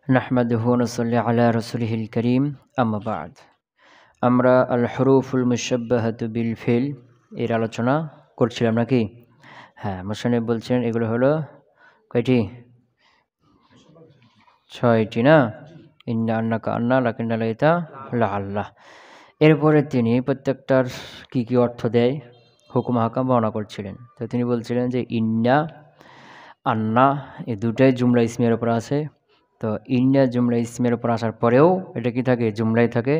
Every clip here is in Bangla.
নাহমাদুহু ওয়া নুসাল্লি আলা রাসূলিহিল কারীম আম্মা বা'দ। আমরা আল হুরুফুল মুশাব্বাহাতু বিল ফিল এর আলোচনা করছিলাম নাকি? হ্যাঁ, মুসান্নিফ বলছেন এগুলো হলো কয়টি? ৬টি না? ইন্না, আন্না, কান্না, লাকিন্না, লাইতা, লাআল্লাহ। এরপরে তিনি প্রত্যেকটার কি অর্থ দেয় হুকুম হাকাম বর্ণনা করছিলেন। তো তিনি বলছিলেন যে ইন্না, আন্না এই দুটাই জুমলা ইসমিয়ার উপর আছে। তো ইন্না জুমলা ইসমিয়ার উপর আসার পরেও এটা কি থাকে? জুমলাই থাকে,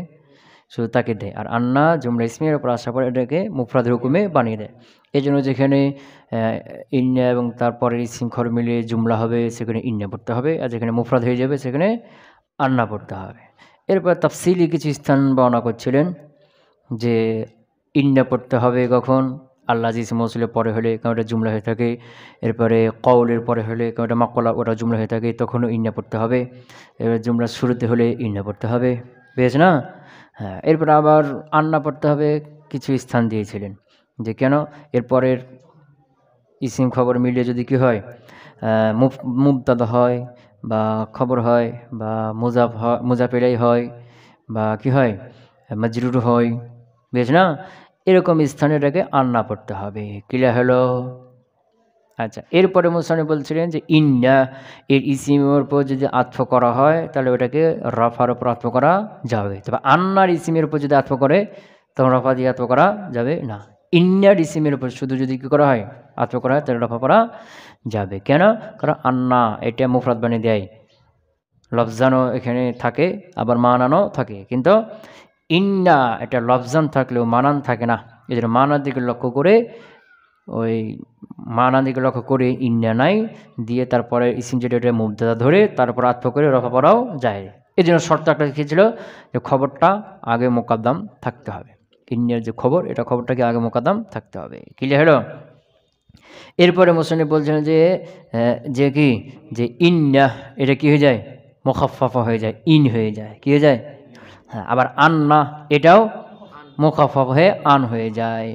শুধু তাকে দেয়। আর আন্না জুমলা ইসমিয়ার উপর আসার পরে এটাকে মুফরাদের হুকুমে বানিয়ে দেয়। এই জন্য যেখানে ইন্না এবং তারপরের ইসিম খবর মিলিয়ে জুমলা হবে সেখানে ইন্না পড়তে হবে, আর যেখানে মুফরাদ হয়ে যাবে সেখানে আন্না পড়তে হবে। এরপর তাফসিলি কিছু স্থান বর্ণনা করছিলেন যে ইন্না পড়তে হবে কখন? আল্লাহ ইসম মৌসুলের পরে হলে কারণ ওটা জুমলা হয়ে থাকে। এরপরে কওলের পরে হলে কারণ ওটা মাকলা, ওটা জুমলা হয়ে থাকে, তখনও ইন্না পড়তে হবে। এবার জুমলার শুরুতে হলে ইন্না পড়তে হবে, বেশ না? হ্যাঁ, এরপর আবার আন্না পড়তে হবে কিছু স্থান দিয়েছিলেন যে কেন? এরপরের ইসিম খবর মিলিয়ে যদি কি হয়, মুবতাদা হয় বা খবর হয় বা মুজাফ ইলাইহি হয় বা কি হয়, মাজরুর হয়, বেশ না? এরকম স্থানে এটাকে আন্না পড়তে হবে। ক্লিয়ার হলো? আচ্ছা, এরপরে মুসান্নিফ বলছিলেন যে ইন্না এর ইসিমের উপর যদি আতফ করা হয় তাহলে ওটাকে রফার উপর আতফ করা যাবে। তবে আন্নার ইসিমের উপর যদি আতফ করে তখন রফা দিয়ে আতফ করা যাবে না। ইন্নার ইসিমের উপর শুধু যদি কী করা হয়, আতফ করা হয়, তাহলে রফা করা যাবে। কেন? কারণ আন্না এটা মুফরাদ বানিয়ে দেয়, লফজানও এখানে থাকে আবার মানানও থাকে, কিন্তু ইন্না এটা লফজান থাকলেও মানান থাকে না। এই জন্য মানার দিকে লক্ষ্য করে ওই মানার দিকে লক্ষ্য করে ইন্না নাই দিয়ে তারপরে ইসিম যেটা এটা মুবতাদা ধরে তারপর আতফ করে রফা পড়াও যায়। এই জন্য শর্ত একটা লিখেছিল যে খবরটা আগে মোকাদ্দাম থাকতে হবে। ইন্নার যে খবর, এটা খবরটাকে আগে মোকাদ্দাম থাকতে হবে। ক্লিয়ার হলো? এরপরে মুসান্নিফ বলছেন যে কি যে ইন্না এটা কি হয়ে যায়? মুখাফফা হয়ে যায়, ইন হয়ে যায়। কি হয়ে যায়? হ্যাঁ, আবার আন্না এটাও মুখাফফা হয়ে আন হয়ে যায়।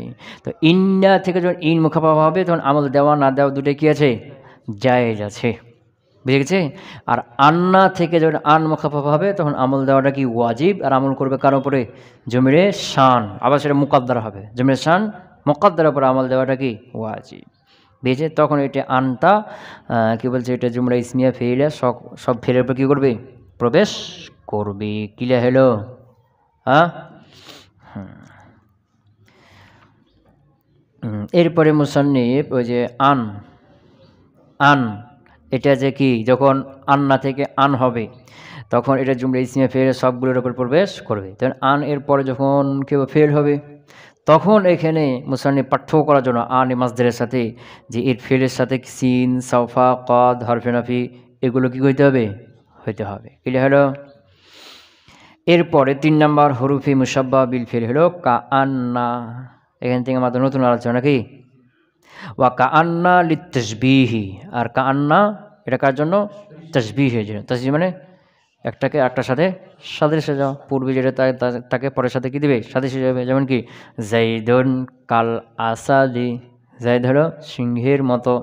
তো ইন্না থেকে যখন ইন মুখাফফা হবে তখন আমল দেওয়া না দেওয়া দুটোই কি আছে? জায়েজ আছে। বুঝে গেছে? আর আন্না থেকে যখন আন মুখাফফা হবে তখন আমল দেওয়াটা কি ওয়াজিব, আর আমল করবে কার উপরে? জমিরে শান। আবার সেটা মুকাদ্দার হবে, জমিরে শান মুকাদ্দারের উপরে আমল দেওয়াটা কি ওয়াজিব। বুঝেছে? তখন এটা আনটা কী বলছে, এটা জুমলা ইসমিয়া ফেইলা সব ফেলের উপর কী করবে? প্রবেশ করবে। ক্লিয়ার হলো? হ্যাঁ। এরপরে মুসান্নিফ ওই যে আন এটা যে কি যখন আন্না থেকে আন হবে তখন এটা জুমলা ইসমিয়া ফেল সবগুলোর উপর প্রবেশ করবে। তখন আন এরপরে যখন কেউ ফেল হবে তখন এখানে মুসান্নিফ পার্থক্য করার জন্য আন এ মাসদারের সাথে যে এর ফেলের সাথে সিন, সাউফা, কদ, হরফে নাফি এগুলো কি হইতে হবে? ক্লিয়ার হলো? এরপরে 3 নম্বর হরুফে মুসাব্বা বিল ফেল হলো কাআন্না। এখান থেকে আমাদের নতুন আলোচনা কি? ওয়া কাআন্না লিতাশবিহি। আর কাআন্না এটা কার জন্য? তাশবিহের জন্য। তাশবিহ মানে একটাকে আরেকটার সাথে সাদৃশ্য যাওয়া, পূর্বে যেটা তাকে পরের সাথে কি দিবে? সাদৃশ্য যাবে। যেমন কি জাইদুন কাল আসাদি, জাইদ হলো সিংহের মতো।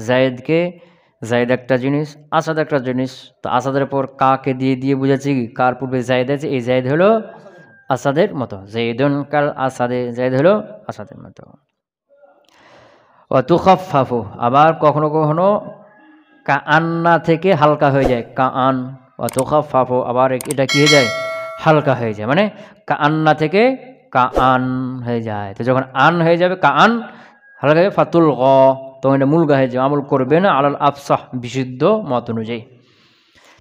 জাইদ একটা জিনিস, আসাদ একটা জিনিস। তো আসাদের পর কাকে দিয়ে বুঝাচ্ছি কার পূর্বে জাইদ আছে, এই জাইদ হলো আসাদের মতো। জাইদুন কাল আসাদে, জাইদ হলো আসাদের মতো। তুখাফফাফু আবার কখনো কখনো কাআন্না থেকে হালকা হয়ে যায়, কাআন। তুখাফফাফু আবার এটা কি হয়ে যায়? হালকা হয়ে যায়, মানে কাআন্না থেকে কাআন হয়ে যায়। তো যখন আন হয়ে যাবে কাআন হালকা হয়ে ফাতুল গ, তখন এটা মূল গা হয়ে যাবে, আমল করবে না আলাল আফসাহ বিশুদ্ধ মত অনুযায়ী।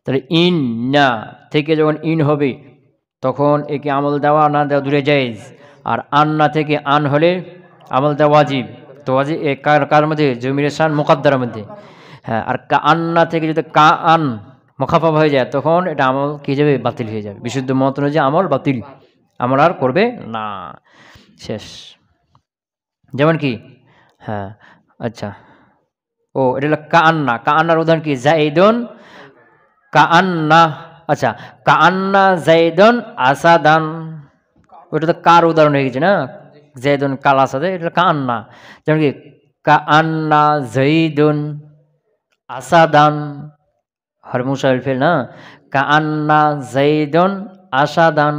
তাহলে ইন না থেকে যখন ইন হবে তখন একে আমল দেওয়া না দেওয়া দূরে জায়েজ। আর আন্না থেকে আন হলে আমল দেওয়া ওয়াজিব। তো ওয়াজিব কার মধ্যে? জমির শান মুকাদ্দারের মধ্যে। হ্যাঁ, আর কাআন্না থেকে যদি কাআন মুখাফফা হয়ে যায় তখন এটা আমল কি যাবে? বাতিল হয়ে যাবে। বিশুদ্ধ মত অনুযায়ী আমল বাতিল, আমল আর করবে না, শেষ। যেমন কি হ্যাঁ, আচ্ছা, এটা হলো কাআন্না। কাআন্নার উদাহরণ কি? জাইদুন কাআন্না। আচ্ছা, কাআন্না জাইদুন আসাদান, ওটা তো কার উদাহরণ হয়ে গেছে না? জাইদুন কাল আসাদে, এটা কাআন্না। যেমন কি কাআন্না জাইদুন আসাদান, হরমুসাইল ফেল না? কাআন্না জাইদুন আসাদান,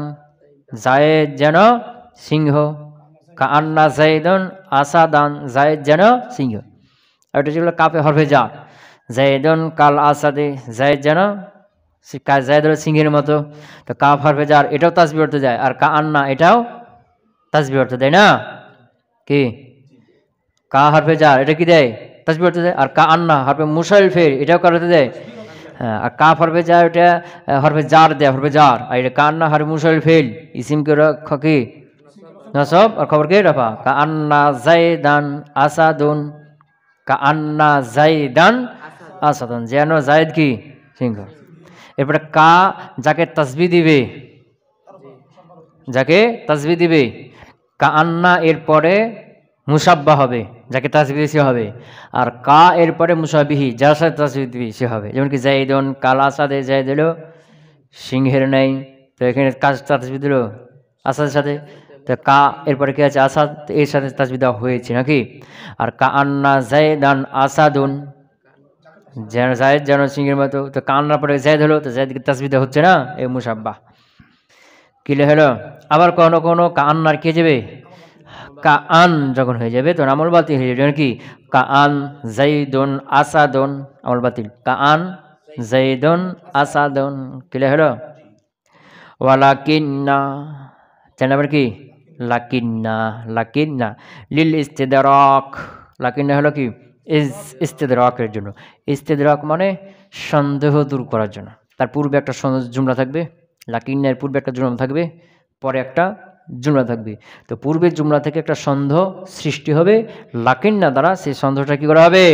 জায়েদ যেন সিংহ। কাআন্না জাইদুন আসাদান, জায়েদ যেন সিংহ। আর এটা ছিল কাফে হরফে জার। জাইদুন কাল আসাদে, জায়েদ যেন জায়েদ হলো সিংহের মতো। তো কাফ হরফে জার এটাও তাসবিহ অর্থে যায়, আর কাআন্না এটাও তাসবিহ অর্থে দেয় না কি? কা হরফে জার এটা কি দেয়? তাসবিহ অর্থে দেয়। আর কাআন্না হরফে মুসাইল ফেল এটাও কার অর্থে দেয়? হ্যাঁ। আর কাফ হরফে জার এটা হরফে জার দেয়, হরফে জার। আর এটা কান্না হরফে মুসাইল ফেল, ইসিমকে কি নসব আর খবরকে রফা। কাআন্না জাইদান আসাদুন, কাআন্না জাইদান আসাদুন, যেন জায়েদ কি সিংহ। এরপরে কা যাকে তাসবিহ দিবে, যাকে তাসবিহ দিবে, কাআন্না এরপরে মুসাব্বা হবে, যাকে তাসবিহ সে হবে। আর কা এরপরে মুসাবিহি, যার সাথে তাসবিহ দিবি সে হবে। যেমন কি জাইদুন কাল আসাদে, জায়েদ হলো সিংহের নাই, তো এখানে কাজ তাসবিহ দিল আসাদের সাথে। তো কা এরপরে কি আছে? আসাদ, এর সাথে তাসবিহ দেওয়া হয়েছে নাকি? আর কাআন্না জাইদান আসাদুন, যেন জায়েদ যেন সিংহের মতো। তো কান্নার পরে জায়েদ হলো, তো জায়েদকে তাসবিহ দেওয়া হচ্ছে না, এই মুসাব্বা কিলে হলো। আবার কোনো কোনো কান্নার কে যাবে, কাআন যখন হয়ে যাবে তখন আমল বাতিল হয়ে যাবে। কি? কাআন জাইদুন আসাদুন, আমল বাতিল। কাআন জাইদুন আসাদুন কিলে হলো। ওয়ালাকিন্না, জানেন আবার কি? লাকিন্না, লাকিন্না লিল ইস্তিদরাক। লাকিন্না হলো কি? ইস্তিদরাকের জন্য। ইস্তিদরাক মানে সন্দেহ দূর করার জন্য। তার পূর্বে একটা জুমলা থাকবে, লাকিন্নার পূর্বে একটা জুমলা থাকবে, পরে একটা জুমলা থাকবে। তো পূর্বের জুমলা থেকে একটা সন্দেহ সৃষ্টি হবে, লাকিন্না দ্বারা সেই সন্দেহটা কি করা হবে?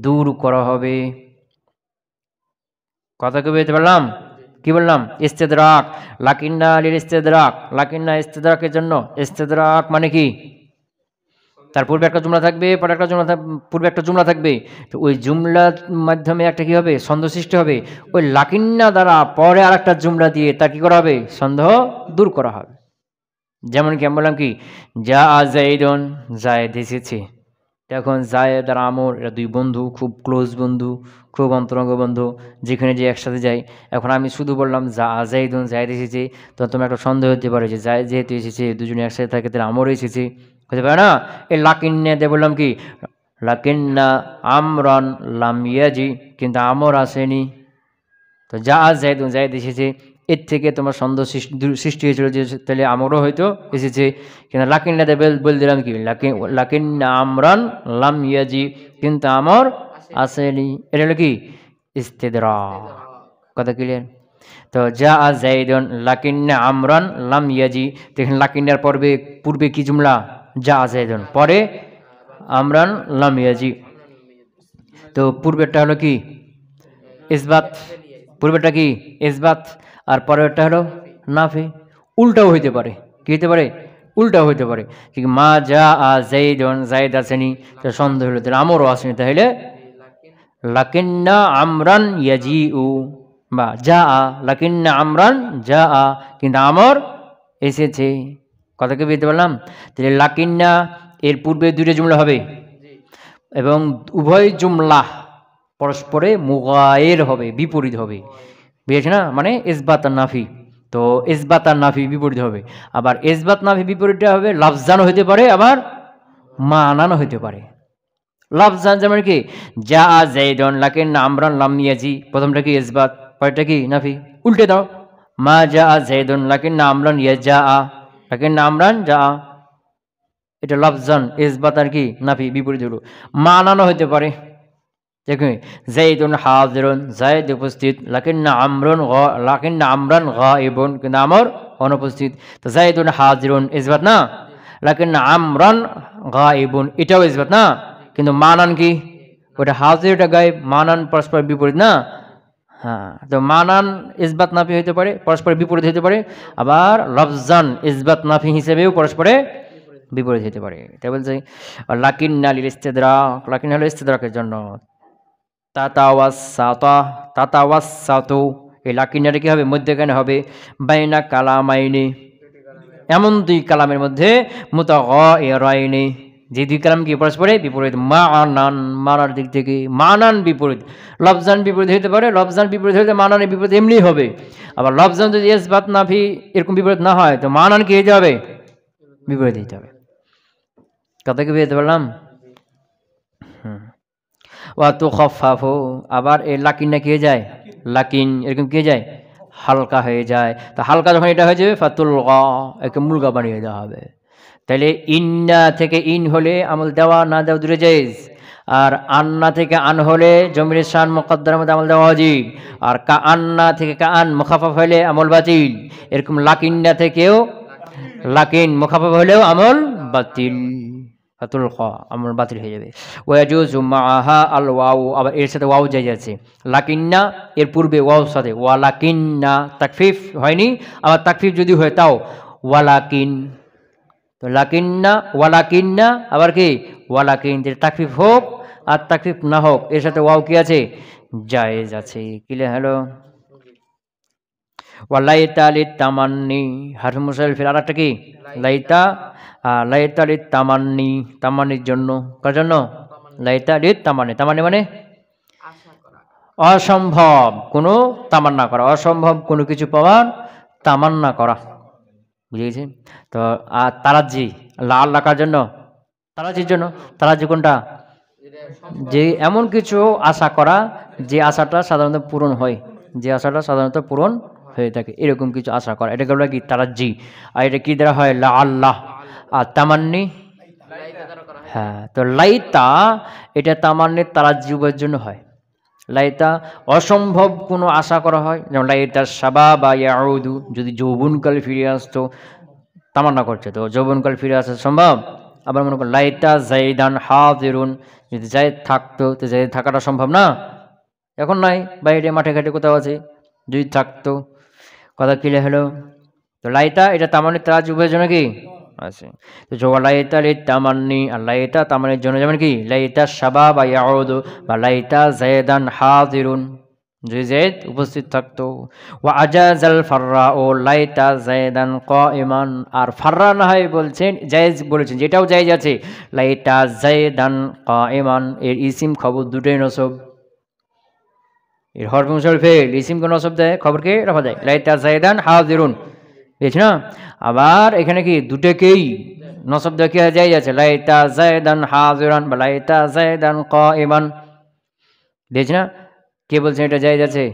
দূর করা হবে। কথা কি বুঝতে পারলাম? কি বললাম? ইস্তেদরাক, লাকিন্না লিল ইস্তেদরাক, লাকিন্না ইস্তেদরাকের জন্য। ইস্তেদরাক মানে কি? তার পূর্বে একটা জুমলা থাকবে, পরে একটা জুমলা, পূর্বে একটা জুমলা থাকবে। তো ওই জুমলার মাধ্যমে একটা কি হবে? সন্দেহ সৃষ্টি হবে। ওই লাকিন্না দ্বারা পরে আর একটা জুমলা দিয়ে তা কি করা হবে? সন্দেহ দূর করা হবে। যেমন কি আমি বললাম কি, যা জাইদুন, জায়েদ এসেছে। এখন জায়েদ আর আমর এরা দুই বন্ধু, খুব ক্লোজ বন্ধু, খুব অন্তরঙ্গ বন্ধু, যেখানে যে একসাথে যায়। এখন আমি শুধু বললাম যা জাইদুন, জায়েদ এসেছে, তো তোমার একটা সন্দেহ হতে পারে যে জায়েদ যেহেতু এসেছে, দুজনে একসাথে থাকে, তাহলে আমরও এসেছে, হতে পারে না? এই লাকিন্না দিয়ে বললাম কি, লাকিন্না আমরান লাম ইয়াজি, কিন্তু আমর আসেনি। তো যা জাইদুন, জায়েদ এসেছে, এর থেকে তোমার সন্দেহ সৃষ্টি হয়েছিল যে তাহলে আমরও হয়তো এসেছে। কিন্তু লাকিন্না দিয়ে বলে দিলাম কি, লাকিন্না আমরান লাম ইয়াজি, কিন্তু আমর আসেনি। এটা হলো কি? ইস্তেদরাক। কথা ক্লিয়ার? তো যা জাইদুন লাকিন্না আমরান লাম ইয়াজি, দেখেন লাকিন্নার পূর্বে কি জুমলা? যা জাইদুন, পরে আমরান লাম ইয়াজি। তো পূর্বেরটা হলো কি? ইসবাত। পূর্বেরটা কি? ইসবাত। আর পরেরটা হলো নাফি। উল্টাও হইতে পারে। কি হইতে পারে? উল্টাও হইতে পারে। ঠিক মা যা জাইদুন, জায়েদ আসেনি, তো সন্দেহ হলো তাহলে আমরও আসেনি, তাহলে লাকিন্না আমরান ইয়াজিউ, বা যা লাকিন্না আমরান যা, কিন্তু আমর এসেছে। কথা কি বুঝতে পারলাম? তাহলে লাকিন্না এর পূর্বে দুইটা জুমলা হবে, এবং উভয় জুমলা পরস্পরে মুগায়ের হবে, বিপরীত হবে। বুঝেছে না? মানে ইসবাত আর নাফি। তো ইসবাত আর নাফি বিপরীত হবে। আবার ইসবাত নাফি বিপরীতটা হবে লাফজানও হইতে পারে, আবার মানানও হইতে পারে। লাফজান যেমন কি, যা জাইদুন লাকিন্না আমরান লাম ইয়াজি, প্রথমটা কি ইসবাত, পরেরটা কি নাফি। উল্টে দাও, মা যা জাইদুন লাকিন্না আমরান ইয়াজা, লাকিন্না আমরান যা, এটা লাফজান ইসবাত আর কি নাফি বিপরীত হলো। মানানো হইতে পারে। দেখুন, জাইদুন হাজিরুন, জায়েদ উপস্থিত, লাকিন্না আমরান গায়িবুন, কিন্তু আমর অনুপস্থিত। তো জাইদুন হাজিরুন ইসবাত না, লাকিন্না আমরান গায়িবুন এটাও ইসবাত না, কিন্তু মানান কি? ওটা হাজির, ওটা গায়েব। মানান পরস্পর বিপরীত না? হ্যাঁ। তো মানান ইসবাত নাফি হইতে পারে, পরস্পর বিপরীত হইতে পারে। আবার লফজান ইসবাত নাফি হিসেবেও পরস্পরে বিপরীত হইতে পারে। তাই বলছে লাকিন্না লিল ইস্তিদরাক, লাকিন্না হলো ইস্তিদরাকের জন্য। তাতাওয়াসসাতু, এই লাকিন্নাটা কি হবে? মধ্যখানে হবে। বাইনা কালামাইনি, এমন দুই কালামের মধ্যে, মুতাগায়িরাইনি, যে দুই কালাম কি পরস্পরে বিপরীত, মানান মানার দিক থেকে মানান বিপরীত, লফজান বিপরীত হতে পারে, লফজান বিপরীত হতে মানানের বিপরীত এমনি হবে। আবার লফজান যদি ইসবাত নাফি এরকম বিপরীত না হয় তো মানান কি হতে হবে, বিপরীত হতে হবে। কথা কি বুঝতে পারলাম? ওয়া তুখাফফাফু, আবার এই লাকিনটা কি হয়ে যায়, লাকিন এরকম কি হয়ে যায়, হালকা হয়ে যায়। তো হালকা যখন এটা হয়ে যাবে ফাতুলগা, একে মুলগা বানিয়ে দেওয়া হবে। তাহলে ইন্না থেকে ইন হলে আমল দেওয়া না দেওয়া দূরে জায়েজ, আর আন্না থেকে আন হলে জমির শান মুকদ্দারের মধ্যে আমল দেওয়া ওয়াজিব, আর কা আন্না থেকে কা আন মুখাফফাফ হলে আমল বাতিল। এরকম লাকিন্না থেকেও লাকিন মুখাফফাফ হলেও আমল বাতিল, ফাতুলগা আমল বাতিল হয়ে যাবে। ওয়াজুজু মাআহা আল ওয়াও, আবার এর সাথে ওয়াও জায়েজ আছে। লাকিন্না এর পূর্বে ওয়াও সাথে ওয়ালাকিন্না, তাকফিফ হয়নি, আবার তাকফিফ যদি হয় তাও ওয়ালাকিন। তো লাকিন্না ওয়ালাকিন্না আবার কি ওয়ালাকিন, তাকফিফ হোক আর তাকফিফ না হোক এর সাথে ওয়াও কি আছে, জায়েজ আছে। ক্লিয়ার হলো? ওয়ালাইতা লিত তামান্নি, হারফে মুসাইল ফিল, আরেকটা কি লাইতা, লাইতা লিত তামান্নি, তামান্নির জন্য, কার জন্য, লাইতা লিত তামান্নি, তামান্নি মানে অসম্ভব কোনো তামান্না করা, অসম্ভব কোনো কিছু পাওয়ার তামান্না করা, বুঝেছি? তো আর তারাজি আল্লাহ কার জন্য, তারাজির জন্য। তারাজি কোনটা, যে এমন কিছু আশা করা যে আশাটা সাধারণত পূরণ হয়, যে আশাটা সাধারণত পূরণ হয়ে থাকে, এরকম কিছু আশা করা, এটাকে বলা কি তারাজি। আর এটা কি দ্বারা হয়, লা আল্লাহ। আর তামান্নি, হ্যাঁ, তো লাইতা এটা তামান্নির তারাজ্জুবের জন্য হয়। লাইতা অসম্ভব কোনো আশা করা হয়, যেমন লাইতা শাবাবা ইয়াউদু, যদি যৌবনকাল ফিরে আসতো, তামান্না করছে তো যৌবনকাল ফিরে আসা সম্ভব। আবার মনে করুন লাইতা জাইদান হাজিরুন, যদি জায়েদ থাকতো তো জায়েদ থাকাটা সম্ভব না, এখন নাই, বাইরে মাঠে ঘাটে কোথাও আছে, যদি থাকতো। কথা ক্লিয়ার হলো? তো লাইতা এটা তামান্নির তারাজ্জুবের জন্য কি আছে। তো লাইতা লিত তামান্নি, আর লাইতা তামান্নির জন্য, যেমন কি লাইতা শাবাবা ইয়াউদু বা লাইতা জাইদান হাজিরুন, যে জায়েদ উপস্থিত থাকতো। ওয়া আজাজাল ফাররা, ও লাইতা জাইদান কাইমান, আর ফাররা না হয় বলছেন জায়েজ বলেছেন, যেটাও জায়েজ আছে, লাইতা জাইদান কাইমান এর ইসিম খবর দুটোই নসব, এর হরফে মুসাইল ফেল, ইসিমকে নসব দেয়, খবরকে রাখা যায়, লাইতা জাইদান হাজিরুন, বুঝছি না? আবার এখানে কি দুটোকেই নসব দেওয়া কি জায়েজ আছে, লাইতা জাইদান হাজিরান বা লাইতা জাইদান কাইমান, বুঝছি না? কে বলছেন এটা জায়েজ আছে?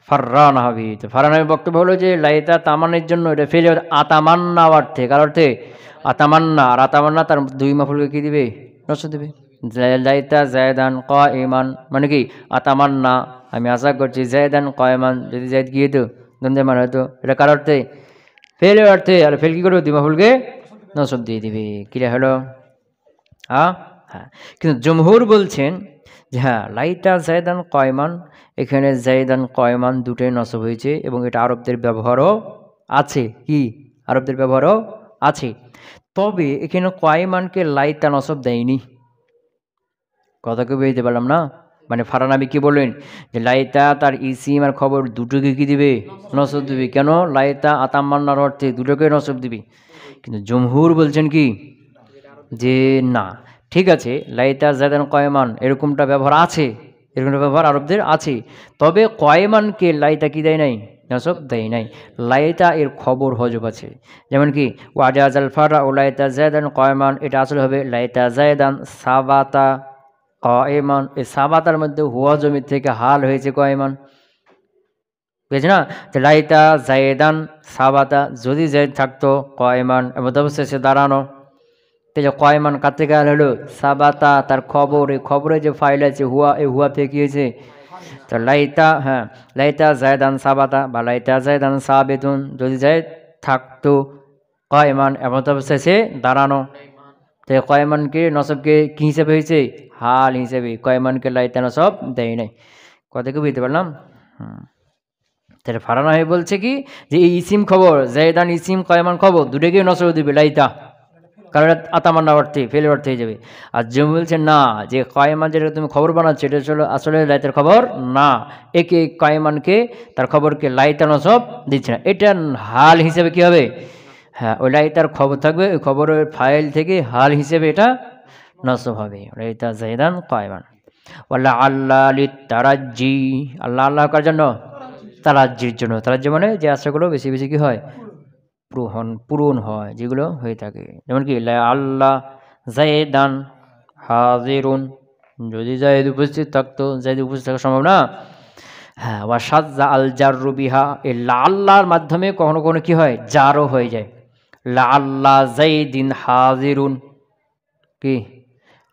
ফাররা নাহাবি। তো ফাররা নাহাবি বক্তব্য হলো যে লাইতা তামান্নার জন্য এটা ফেলে আতামান্না অর্থে, কার অর্থে, আতামান্না, আর আতামান্না তার দুই মাফুলকে কি দিবে, নসব দিবে। লাইতা জায়দান কাইমান মানে কি আতামান্না, আমি আশা করছি, জায়দান কাইমান যদি জায়দ গিয়ে তো দ্বন্দ্বে মান হয়তো, এটা কার অর্থে, ফেলে অর্থে, আর ফেল কি করবে, দুই মাফুলকে নসব দিয়ে দিবে। ক্লিয়ার হলো? হ্যাঁ, কিন্তু জমহুর বলছেন যে হ্যাঁ, লাইতা জায়দান কয়মান, এখানে জায়দান কয়মান দুটোই নসব হয়েছে, এবং এটা আরবদের ব্যবহারও আছে, কি আরবদের ব্যবহারও আছে। তবে এখানে কয়মানকে লাইতা নসব দেয়নি। কথা কেউ বুঝতে পারলাম না? মানে ফারানাবি কি বললেন যে লাইতা তার ইসিম আর খবর দুটোকে কি দিবে, নসব দিবে। কেন? লাইতা আতামান্নার অর্থে দুটোকে নসব দিবে। কিন্তু জমহুর বলছেন কি যে না, ঠিক আছে, লাইতা জায়দান কয়মান এরকমটা ব্যবহার আছে, এরকমটা ব্যবহার আরবদের আছে, তবে কয়মানকে লাইতা কি দেয় নাই, নসব দেয় নাই। লাইতা এর খবর হজব আছে, যেমন কি ওয়াজাজ আল ফারা ও লাইতা জায়দান কয়মান, এটা আসলে হবে লাইতা জায়দান সাবাতা কয়মান। এই সাবাতার মধ্যে হুয়া জমির থেকে হাল হয়েছে কয়মান, বুঝছি না? লাইতা জায়দান সাবাতা, যদি জায়দ থাকতো কয়মান এবং অবশেষে দাঁড়ানো, যে কয়মান কার থেকে আল হলো, সাবাতা তার খবর, এই খবরে যে ফাইল আছে হুয়া, এই হুয়া থেকে কি হয়েছে, তো লাইতা, হ্যাঁ, লাইতা জায়দান সাবাতা বা লাইতা জায়দান সাবেতুন, যদি জায়দ থাকতো কয়মান এবং অবশেষে দাঁড়ানো, তো কয়মানকে নসবকে কি হিসেবে হয়েছে, হাল হিসেবে, কয়মানকে লাইতা নসব দেয় নাই। কথাকে বুঝতে পারলাম? তাহলে ফারানা হয়ে বলছে কি যে এই ইসিম খবর জায়দান ইসিম কয়মান খবর দুটোকে নসব দিবে লাইতা, কারণ আতামান্না অর্থে ফেলে অর্থে হয়ে যাবে। আর যে বলছে না, যে কয়মান যেটা তুমি খবর বানাচ্ছ এটা আসলে লাইতার খবর না, একে কয়মানকে তার খবরকে লাইতা নসব দিচ্ছে না, এটা হাল হিসেবে কি হবে, হ্যাঁ, ওই লাইতার খবর থাকবে, ওই খবরের ফাইল থেকে হাল হিসেবে এটা নসব হবে, রাইতা জাইদান কায়মান। ওয়ালা আল্লাহ লিতারাজ্জি, আল্লাহ আল্লাহ কার জন্য? তারাজ্জির জন্য। তারাজ্জি মানে যে আশাগুলো বেশি বেশি কি হয়? পূরণ হয়, যেগুলো হয়ে থাকে। যেমন কি লা আল্লাহ জাইদান হাজিরুন, যদি জাইদ উপস্থিত থাকতো, জাইদ উপস্থিত থাকা সম্ভব না। হ্যাঁ, ওয়া সাজ্জা আল জাররু বিহা, এই লা আল্লাহর মাধ্যমে কখনো কখনো কি হয়? জারও হয়ে যায়। লা আল্লাহ জাইদিন হাজিরুন, কি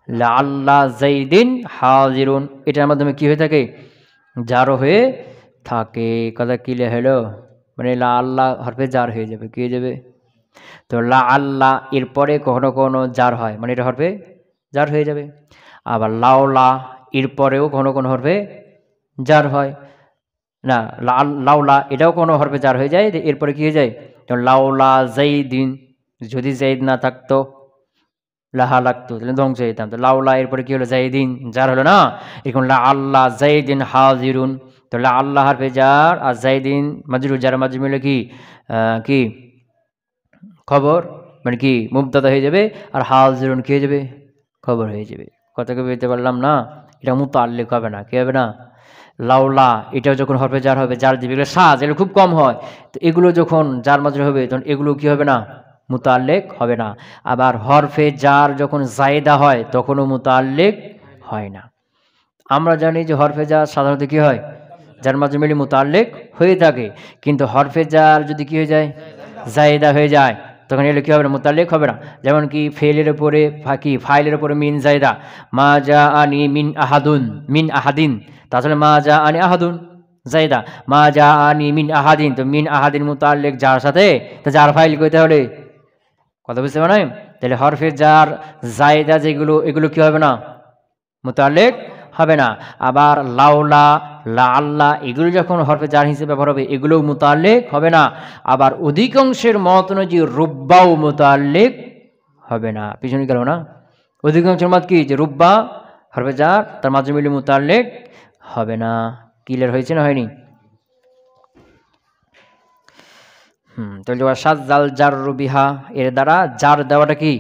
লা আল্লাহ জাইদিন হাজিরুন, এটার মাধ্যমে কি হয়ে থাকে? জারও হয়ে থাকে। কথা ক্লিয়ার হলো? মানে লা আল্লাহ হরফে জার হয়ে যাবে, কি হয়ে যাবে? তো লা আল্লাহ এরপরে কখনো কখনো জার হয়, মানে এটা হরফে জার হয়ে যাবে। আবার লাউলা এরপরেও কখনো কোনো হরফে জার হয় না, লাউলা এটাও কোনো হরফে জার হয়ে যায়, এরপরে কি হয়ে যায়? লাউলা জাইদিন, যদি জাইদ না থাকতো লাহা লাগতো, তাহলে ধ্বংস হয়ে যেতাম। তো লাউলা এরপরে কি হলো? জাইদিন, জার হলো না? এরকম লা আল্লাহ জাইদিন হাজিরুন, তো লা আল্লাহ হরফে জার আর জাইদিন মাজরুর, যার মাঝে মিলে কি কি খবর, মানে কি মুবতাদা হয়ে যাবে, আর হাজিরুন কি হয়ে যাবে? খবর হয়ে যাবে। কথাকে বুঝতে পারলাম না? এটা মুতাল্লিক হবে না, কি হবে না? লাউলা এটাও যখন হরফে জার হবে, জার দিবে, এগুলো সাজ, এগুলো খুব কম হয়। তো এগুলো যখন জার মাজরুর হবে তখন এগুলো কি হবে না? মুতাল্লিক হবে না। আবার হরফে জার যখন জায়দা হয় তখনও মুতাল্লিক হয় না। আমরা জানি যে হরফে জার সাধারণত কি হয়? জার মাজরুর মিলে মুতাল্লিক হয়ে থাকে, কিন্তু হরফে জার যদি কি হয়ে যায়? জায়দা হয়ে যায়, তখন এগুলো কি হবে না? মুতাল্লিক হবে না। যেমন কি ফেলের উপরে কি ফাইলের উপরে মিন জায়দা, মা জা আনি মিন আহাদুন, মিন আহাদিন, তাহলে মা জা আনি আহাদুন জায়দা, মা জা আনি মিন আহাদিন, তো মিন আহাদিন মুতাল্লিক যার সাথে, তো যার ফাইল কইতে হলে, কথা বুঝতে পারেন? তাহলে হরফে জার জায়দা যেগুলো, এগুলো কি হবে না? মুতাল্লিক হবে না। আবার লাউলা লা আল্লাহ এগুলো যখন হরফে জার হিসেবে ব্যবহার হবে, এগুলোও মুতাল্লিক হবে না। আবার অধিকাংশের মত অনুযায়ী রুব্বাও মুতাল্লিক হবে না। পিছনে গেল না? অধিকাংশের মত কি, যে রুব্বা হরফে জার তার মাঝে মিলে মুতাল্লিক হবে না। ক্লিয়ার হয়েছে না হয়নি? তাহলে সাজ্জাল জাররু বিহা, এর দ্বারা জার দেওয়াটা কি?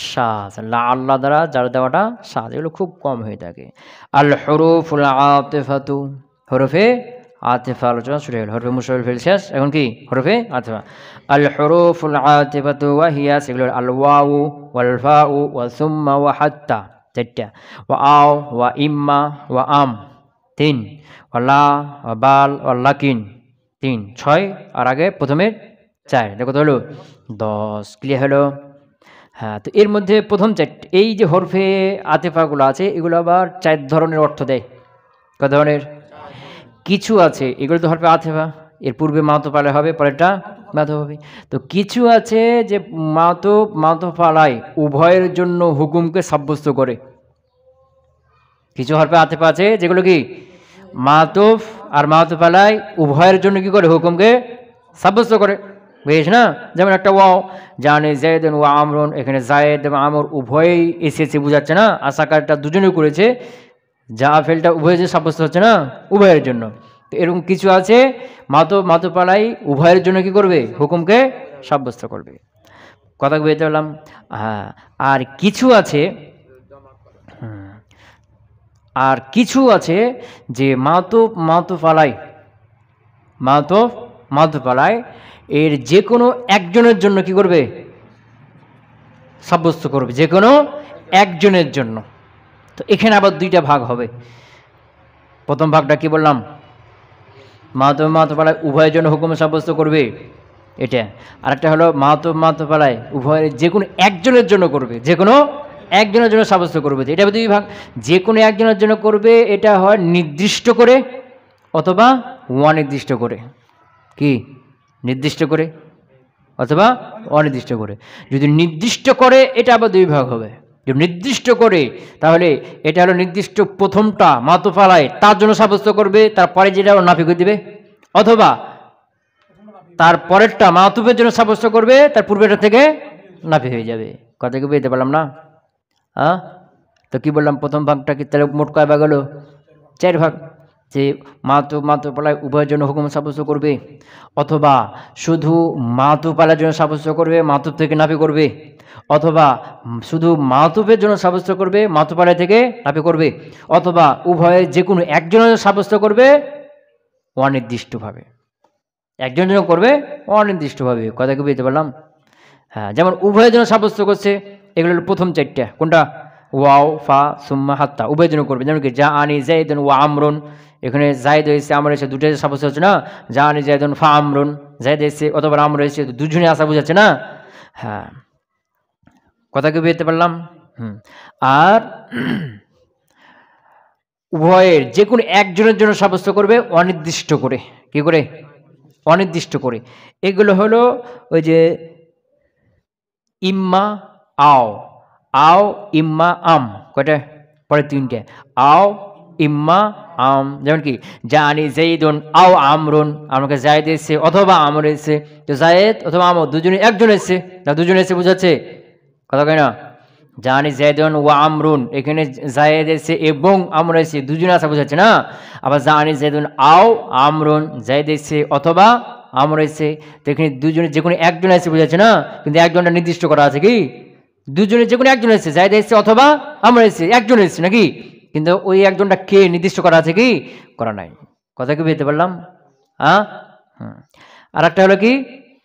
সাজ। লা আল্লাহ দ্বারা জার দেওয়াটা সাজ, এগুলো খুব কম হয়ে থাকে। আল হুরুফুল আতিফাতু, হরফে আতিফা আলোচনা শুরু হল। হরফে মুশাবিল ফিল শেষ, এখন কি? হরফে আতিফা। আল হুরুফুল আতিফাতু ওয়া হিয়া, সেগুলো আল ওয়াউ ওয়াল ফাউ ওয়া সুম্মা ওয়া হাত্তা, চারটা। ওয়া আও ওয়া ইম্মা ওয়া আম, তিন। ওয়া লা ওয়া বাল ওয়া লাকিন, তিন। 6 আর আগে প্রথমে 4, এটা কত হলো? 10। ক্লিয়ার হলো? হ্যাঁ, তো এর মধ্যে প্রথম 4, এই যে হরফে আতিফাগুলো আছে এগুলো আবার 4 ধরনের অর্থ দেয়। কত ধরনের? কিছু আছে এগুলো তো হরফে আতিফা, এর পূর্বে মাতফ আলাইহি হবে, পরেরটা মাতফ হবে। তো কিছু আছে যে মাতফ আলাইহি উভয়ের জন্য হুকুমকে সাব্যস্ত করে। কিছু হরফে আতিফা আছে যেগুলো কি মাতফ আর মাতফ আলাইহি উভয়ের জন্য কি করে? হুকুমকে সাব্যস্ত করে, বুঝিস না? যেমন একটা ওয়াও, জানে জায়দুন ওয়া আমরুন, এখানে জায়েদ এবং আমর উভয়ই এসেছে, বুঝাচ্ছে না? আসাকারটা দুজনেই করেছে, যা ফেলটা উভয় যে সাব্যস্ত হচ্ছে না, উভয়ের জন্য। তো এরকম কিছু আছে মাতফ আলাইহি উভয়ের জন্য কি করবে? হুকুমকে সাব্যস্ত করবে। কথা বুঝতে পারলাম? হ্যাঁ। আর কিছু আছে যে মাতফ আলাইহি এর যে কোনো একজনের জন্য কি করবে? সাব্যস্ত করবে, যে কোনো একজনের জন্য। তো এখানে আবার 2টা ভাগ হবে। প্রথম ভাগটা কি বললাম? মাতফ আলাইহি উভয়ের জন্য হুকুম সাব্যস্ত করবে, এটা। আরেকটা হলো মাতফ আলাইহি উভয়ের যে কোনো একজনের জন্য করবে, যে কোনো একজনের জন্য সাব্যস্ত করবে। এটা 2 ভাগ। যে কোনো একজনের জন্য করবে, এটা হয় নির্দিষ্ট করে অথবা অনির্দিষ্ট করে। কি? নির্দিষ্ট করে অথবা অনির্দিষ্ট করে। যদি নির্দিষ্ট করে এটা আবার 2 ভাগ হবে। যদি নির্দিষ্ট করে তাহলে এটা হলো নির্দিষ্ট প্রথমটা মাতফ আলাইহি তার জন্য সাব্যস্ত করবে, তারপরে যেটা নাফি করে দিবে, অথবা তার পরেরটা মাতুফের জন্য সাব্যস্ত করবে, তার পূর্বেটা থেকে নাফি হয়ে যাবে। কথা কি বুঝতে পারলাম না? হ্যাঁ, তো কি বললাম? প্রথম ভাগটা কি তাহলে মোট কয় ভাগ হলো? 4 ভাগ। যে মাতুপালায় উভয়ের জন্য হুকুম সাব্যস্ত করবে, অথবা শুধু মাতুপালার জন্য সাব্যস্ত করবে, মাতুপ থেকে নাফি করবে, অথবা শুধু মাতুপের জন্য সাব্যস্ত করবে, মাতুপালা থেকে নাফি করবে, অথবা উভয়ের যে কোনো একজনের সাব্যস্ত করবে অনির্দিষ্টভাবে, একজনের জন্য করবে অনির্দিষ্টভাবে। কথা কি বুঝতে পারলাম? হ্যাঁ, যেমন উভয়ের জন্য সাব্যস্ত করছে, এগুলো হলো প্রথম চারটা। কোনটা? ওয়াও, ফা, সুম্মা, হাত্তা, উভয়ের জন্য করবে। যেমন কি যা আনি জাইদুন ওয়া আমরুন, এখানে জায়দ হয়েছে, আমর হয়েছে, দুটো সাব্যস্ত হচ্ছে না। যা আনি জাইদুন ফা আমরুন, জায়দ এসেছে অথবা আমর হয়েছে, দুজনে আসা বুঝাচ্ছে না। হ্যাঁ, কথা কি বুঝতে পারলাম? আর উভয়ের যে কোনো একজনের জন্য সাব্যস্ত করবে অনির্দিষ্ট করে। কি করে? অনির্দিষ্ট করে। এগুলো হলো ওই যে ইম্মা আও, আও ইম্মা আম, কয়টা? পরে তিনটে, আও ইম্মা আম। যেমন কি জানি জাইদুন আও আমরুন, আমাকে জায়েদ এসেছে অথবা আমর এসেছে। তো জায়েদ অথবা আমর দুজনে একজন এসেছে না দুজনে এসে বুঝাচ্ছে? কথা কয় না? জানি জাইদুন ওয়া আমরুন, এখানে জায়েদ এসেছে এবং আমর এসেছে, দুজনে আসা বুঝাচ্ছে না। আবার জানি জাইদুন আও আমরুন, জায়েদ এসেছে অথবা আমর এসেছে, তো এখানে দুজনে যে কোনো একজন এসে বুঝাচ্ছে না, কিন্তু একজনটা নির্দিষ্ট করা আছে কি? দুজনে যে কোনো একজন এসেছে, জায়েদ এসেছে অথবা আমর এসেছে, একজন এসেছে নাকি? কিন্তু ওই একজনটা কে নির্দিষ্ট করা আছে কি? করা নাই। কথা কি বুঝতে পারলাম? হ্যাঁ। আর একটা হলো কি,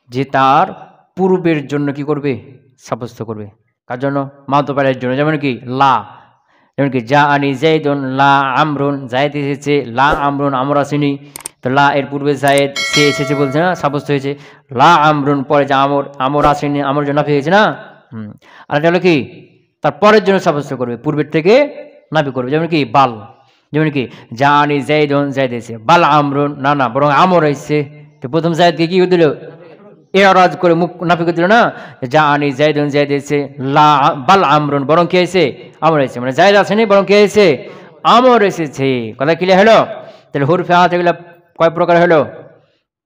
যে তার পূর্বের জন্য কি করবে? সাব্যস্ত করবে। কার জন্য? মাতুপালের জন্য। যেমন কি লা, যেমন কি যা আনি জাইদুন লা আমরুন, জায়েদ এসেছে, লা আমরুন আমর আসেনি। তো লা এর পূর্বে জায়েদ সে এসেছে বলছে না, সাব্যস্ত হয়েছে। লা আমরুন পরে যা আমর, আমর আসেনি, আমর জন্য নাফি হয়েছে না। আর এটা হলো কি, তার পরের জন্য সাব্যস্ত করবে, পূর্বের থেকে নাফি করবে। যেমন কি বাল, যেমন কি যা আনি জাইদুন, জায়েদ এসেছে, বাল আমরুন, না না বরং আমর এসেছে। তো প্রথম জায়েদকে কি দিল? এরাজ করে মুখ নাফি করে দিল না। যা আনি জাইদুন, জায়েদ এসেছে, লা বাল আমরুন, বরং কে এসেছে? আমর এসেছে। মানে জায়েদ আসেনি বরং কে এসেছে? আমর এসেছে। কথা ক্লিয়ার হলো? তাহলে হুরফে আত এগুলো কয় প্রকার হলো?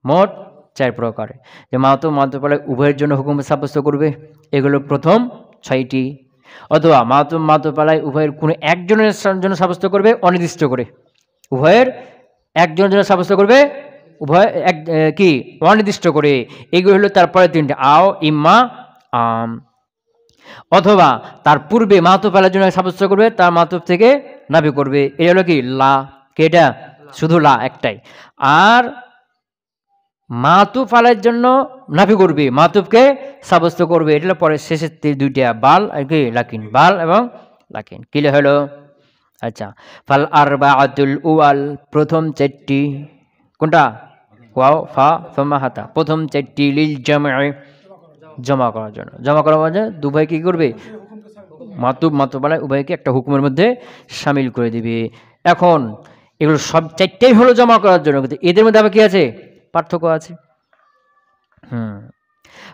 মোট 4 প্রকার। যে মাতুপালায় উভয়ের জন্য হুকুম সাব্যস্ত করবে, এগুলো প্রথম 6টি। অথবা মাতুপালায় উভয়ের কোনো একজনের জন্য সাব্যস্ত করবে অনির্দিষ্ট করে, উভয়ের একজনের জন্য সাব্যস্ত করবে উভয় এক কি অনির্দিষ্ট করে। এগুলো হলো তারপরে 3টে, আও ইম্মা আম। অথবা তার পূর্বে মাতুপালার জন্য সাব্যস্ত করবে, তার মাতুপ থেকে নাফি করবে। এটা হলো কি লা, কে এটা? শুধু লা একটাই। আর মাতুপ আলের জন্য নাফি করবে, মাতুপকে সাব্যস্ত করবে। এটা পরে শেষের 2টা, বাল আর কি লাকিন, বাল এবং লাকিন। ক্লিয়ার হলো? আচ্ছা, ফাল আরবাআতুল উয়াল, প্রথম 4টি। কোনটা? ওয়াও, ফা, সুম্মা, হাতা, প্রথম 4টি। লিল জামঈ, জমা করার জন্য। জমা করার মানে দুভাই কি করবে? মাতুপালায় উভয়কে একটা হুকুমের মধ্যে শামিল করে দিবে। এখন এগুলো সব 4টাই হলো জমা করার জন্য, কিন্তু এদের মধ্যে আবার কি আছে? পার্থক্য আছে।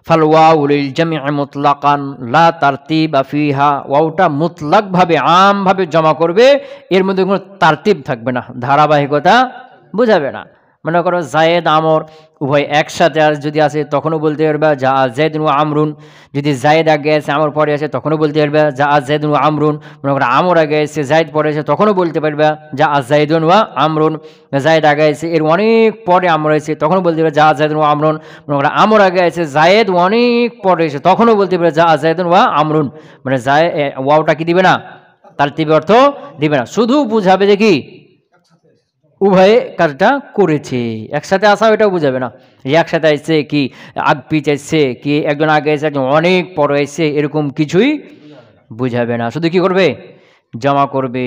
ফাল ওয়াউ লিল জামঈ মুতলাকান লা তারতিবা ফিহা, ওয়াউটা মুতলাক ভাবে আম ভাবে জমা করবে, এর মধ্যে কোনো তারতিব থাকবে না, ধারাবাহিকতা বোঝাবে না। মনে করো জায়েদ আমর উভয় একসাথে যদি আসে তখনও বলতে পারবে যা জাইদুন ওয়া আমরুন। যদি জায়েদ আগে আছে আমর পরে আছে তখনও বলতে পারবে যা জাইদুন ওয়া আমরুন। মনে করো আমর আগে এসে জায়েদ পরে আছে তখনও বলতে পারবে যা জাইদুন ওয়া আমরুন। জায়েদ আগে আছে এর অনেক পরে আমর এসে তখনও বলতে পারবে যা জাইদুন ওয়া আমরুন। মনে করো আমর আগে আছে জায়েদ অনেক পরে এসে তখনও বলতে পারবে যা জাইদুন ওয়া আমরুন। মানে ওয়াওটা কি দিবে না? তারতিব অর্থ দিবে না, শুধু বুঝাবে যে কি উভয়ে কাজটা করেছে। একসাথে আসা ওইটাও বুঝাবে না, একসাথে আসছে কি আগ পিছ আসছে কি একজন আগে এসে একজন অনেক পরে এসছে, এরকম কিছুই বুঝাবে না। শুধু কি করবে? জমা করবে,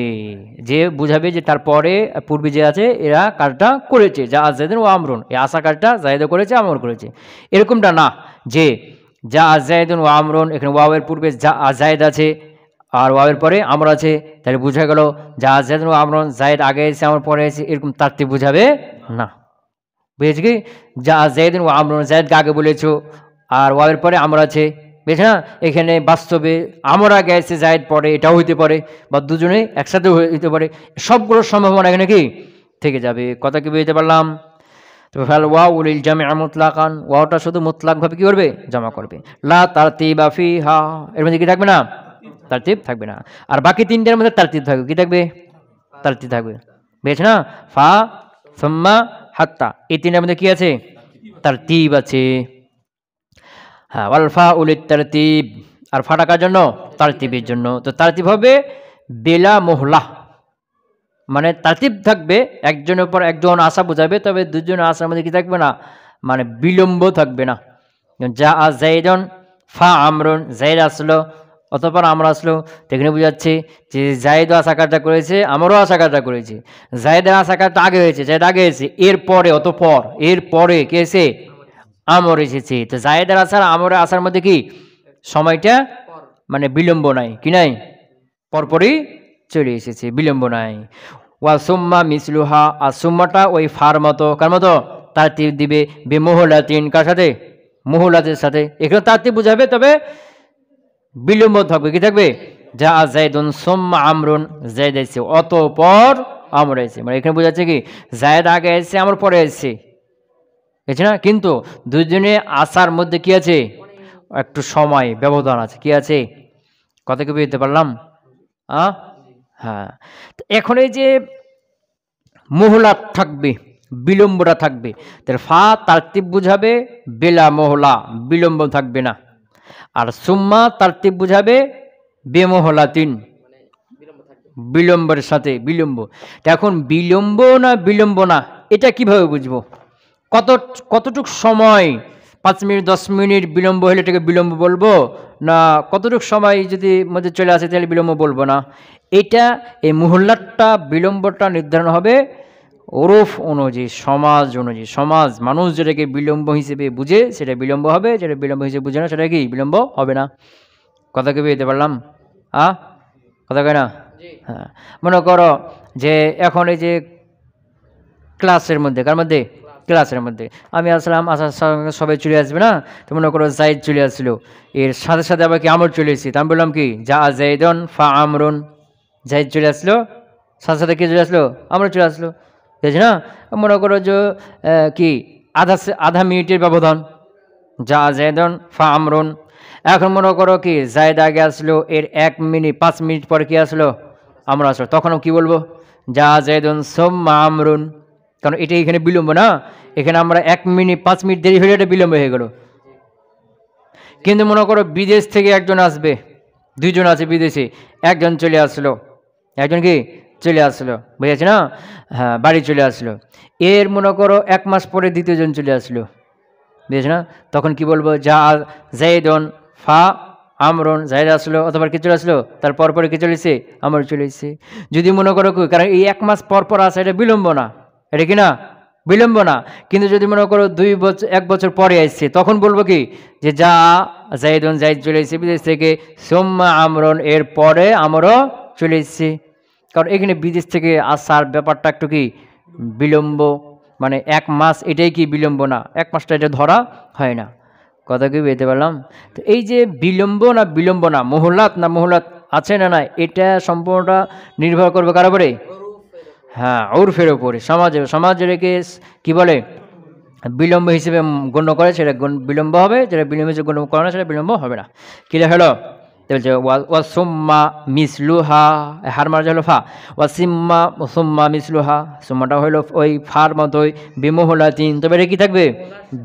যে বুঝাবে যে তারপরে পূর্বে যে আছে এরা কাজটা করেছে, যা জায়েদ ও আমরুন, এই আসা কাজটা জায়েদ করেছে আমর করেছে, এরকমটা না যে যা জায়েদ ও আমরুন, এখানে ওয়াওয়ের পূর্বে যা জায়েদ আছে আর ওয়াওয়ের পরে আমর আছে, তাহলে বোঝা গেল যা জায়েদ ও আমরুন, জায়েদ আগে এসে আমর পরে এসে, এরকম তারতিব বুঝাবে না। বুঝেছি কি? যা জায়েদ ও আমরুন, জায়েদকে আগে বলেছো আর ওয়াওয়ের পরে আমর আছে, বুঝেছ না? এখানে বাস্তবে আমর আগে এসে জায়েদ পরে, এটাও হইতে পারে, বা দুজনে একসাথে হইতে পারে, সবগুলোর সম্ভাবনা এখানে কি থেকে যাবে। কথা কি বুঝতে পারলাম? তো ফাল ওয়াউ লিল জামঈ মুতলাকান, ওয়াওটা শুধু মুতলাক ভাবে কি করবে? জমা করবে। লা তারতিবা ফিহা, এর মধ্যে কি থাকবে না? তারতিব থাকবে না। আর বাকি 3টার মধ্যে তারতিব থাকবে। কি থাকবে? তারতিব থাকবে। বুঝেছ না? ফা সুম্মা হাত্তা, এই তিনটার মধ্যে কি আছে? তারতিব আছে। হ্যাঁ, ওয়াল ফা উলিত তারতিব, আর ফা টাকার জন্য তারতিবের জন্য। তো তারতিব হবে বেলা মোহলা, মানে তারতিব থাকবে, একজনের পর একজন আসা বোঝাবে, তবে দুজন আসার মধ্যে কি থাকবে না, মানে বিলম্ব থাকবে না। যা আ জাইদন ফা আমরুন, জাইদ আসলো অতঃপর আমরা আসলো, তো এখানে বোঝাচ্ছে যে জাইদও আসা কাজটা করেছে, আমারও আসা কাজটা করেছে। জাইদের আসা কাজটা আগে হয়েছে, জাইদ আগে হয়েছে, এরপরে অতঃপর এরপরে কে এসে? আমর এসেছে। তো জায়েদের আসার আমরের আসার মধ্যে কি সময়টা, মানে বিলম্ব নাই, কি নাই, পরপরই চলে এসেছে, বিলম্ব নাই। ওয়া সুম্মা মিসলুহা, আর সুম্মাটা ওই ফার মতো, কার মতো? তারতিব দিবে বিমুহলাতিন, কার সাথে? মুহলাতের সাথে। এখানে তারতিব বুঝাবে, তবে বিলম্ব থাকবে, কি থাকবে? যা জাইদুন সুম্মা আমরুন, জাইদ এসেছে অতঃপর আমর এসেছে, মানে এখানে বোঝাচ্ছে কি জায়েদ আগে এসেছে, আমর পরে এসেছে, বুঝছি না? কিন্তু দুজনে আসার মধ্যে কি আছে? একটু সময় ব্যবধান আছে, কি আছে? কথা কি বুঝতে পারলাম? হ্যাঁ। তো এখন এই যে মোহলা থাকবে, বিলম্বটা থাকবে, তাহলে ফা তারতিব বুঝাবে বেলা মোহলা, বিলম্ব থাকবে না। আর সুম্মা তারতিব বুঝাবে বেমোহলাতিন, বিলম্বের সাথে বিলম্ব। এখন বিলম্ব না এটা কিভাবে বুঝবো? কতটুক সময়, 5 মিনিট 10 মিনিট বিলম্ব হলে এটাকে বিলম্ব বলবো না, কতটুক সময় যদি মধ্যে চলে আসে তাহলে বিলম্ব বলবো না? এটা এই মুহল্লাটা বিলম্বটা নির্ধারণ হবে ওরফ অনুযায়ী, সমাজ অনুযায়ী। সমাজ মানুষ যেটাকে বিলম্ব হিসেবে বুঝে সেটা বিলম্ব হবে, যেটা বিলম্ব হিসেবে বুঝে না সেটা কি বিলম্ব হবে না। কথা কি বুঝতে পারলাম? কথা কয় না? হ্যাঁ, মনে করো যে এখন এই যে ক্লাসের মধ্যে, কার মধ্যে? ক্লাসের মধ্যে আমি আসলাম, আসার সঙ্গে সবাই চলে আসবে না, তো মনে করো জাইদ চলে আসলো, এর সাথে সাথে আবার কি আমর চলে এসেছি, তা আমি বললাম কি যা জাইদন ফা আমরুন, জাইদ চলে আসলো, সাথে সাথে কে চলে আসলো? আমর চলে আসলো, বুঝছি না? মনে করো যে কি আধা মিনিটের ব্যবধান, যা জাইদন ফা আমরুন। এখন মনে করো কি জাইদ আগে আসলো, এর 1 মিনিট 5 মিনিট পরে কি আসলো? আমরা আসলো, তখনও কি বলবো? যা জাইদুন সুম্মা আমরুন, কারণ এটা এখানে বিলম্ব না, এখানে আমরা 1 মিনিট 5 মিনিট দেরি হলে এটা বিলম্ব হয়ে গেল। কিন্তু মনে করো বিদেশ থেকে একজন আসবে, 2 জন আছে বিদেশে, একজন চলে আসলো, একজন কি চলে আসলো, বুঝেছি না? হ্যাঁ, বাড়ি চলে আসলো, এর মনে করো 1 মাস পরে 2য় জন চলে আসলো, বুঝেছি না? তখন কি বলবো? যা জাইদুন ফা আমরুন, জাইদ আসলো অথবা কি চলে আসলো, তারপর পরে কি চলেছে? আমর চলে এসেছে। যদি মনে করো কারণ এই 1 মাস পর পর আসে, এটা বিলম্ব না, এটা কি না বিলম্ব না। কিন্তু যদি মনে করো 2 বছর 1 বছর পরে আসছে, তখন বলবো কি যে যা জাইদুন, জাইদ চলে এসেছে বিদেশ থেকে, সুম্মা আমরুন, এর পরে আমরও চলে এসেছে। কারণ এখানে বিদেশ থেকে আসার ব্যাপারটা একটু কি বিলম্ব, মানে 1 মাস, এটাই কি বিলম্ব না, 1 মাসটা এটা ধরা হয় না। কথা কি বুঝতে পারলাম? তো এই যে বিলম্ব না মোহলাত না মোহলাত আছে না নাই, এটা সম্পূর্ণটা নির্ভর করবে কার উপরে? হ্যাঁ, ওরফের উপরে। সমাজ যেটাকে কি বলে বিলম্ব হিসেবে গণ্য করে সেটা বিলম্ব হবে, যেটা বিলম্ব হিসেবে গণ্য করে না সেটা বিলম্ব হবে না। ক্লিয়ার হলো? বলছে ওয়াসুম্মা মিসলুহা, হার মার্জ হলো ফা, সুম্মা মিসলুহা, সুম্মাটা হলো ওই ফার মতোই বিমোহলাতিন, তবে এটা কি থাকবে?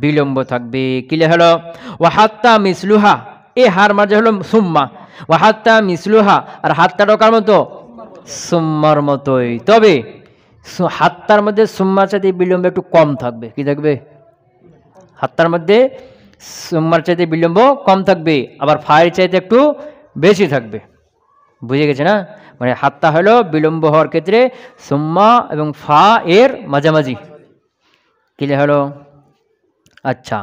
বিলম্ব থাকবে। ক্লিয়ার হলো? ওয়াহাত্তা মিসলুহা, এই হার মার্জ হলো সুম্মা, ওয়াহাত্তা মিসলুহা, আর হাত্তাটাও কার মতো? সুম্মার মতোই, তবে হাত্তার মধ্যে সুম্মার চাইতে বিলম্ব একটু কম থাকবে। কি থাকবে? হাত্তার মধ্যে সুম্মার চাইতে বিলম্ব কম থাকবে, আবার ফায়ের চাইতে একটু বেশি থাকবে। বুঝে গেছে না? মানে হাত্তা হলো বিলম্ব হওয়ার ক্ষেত্রে সুম্মা এবং ফা এর মাঝামাঝি। ক্লিয়ার হলো? আচ্ছা,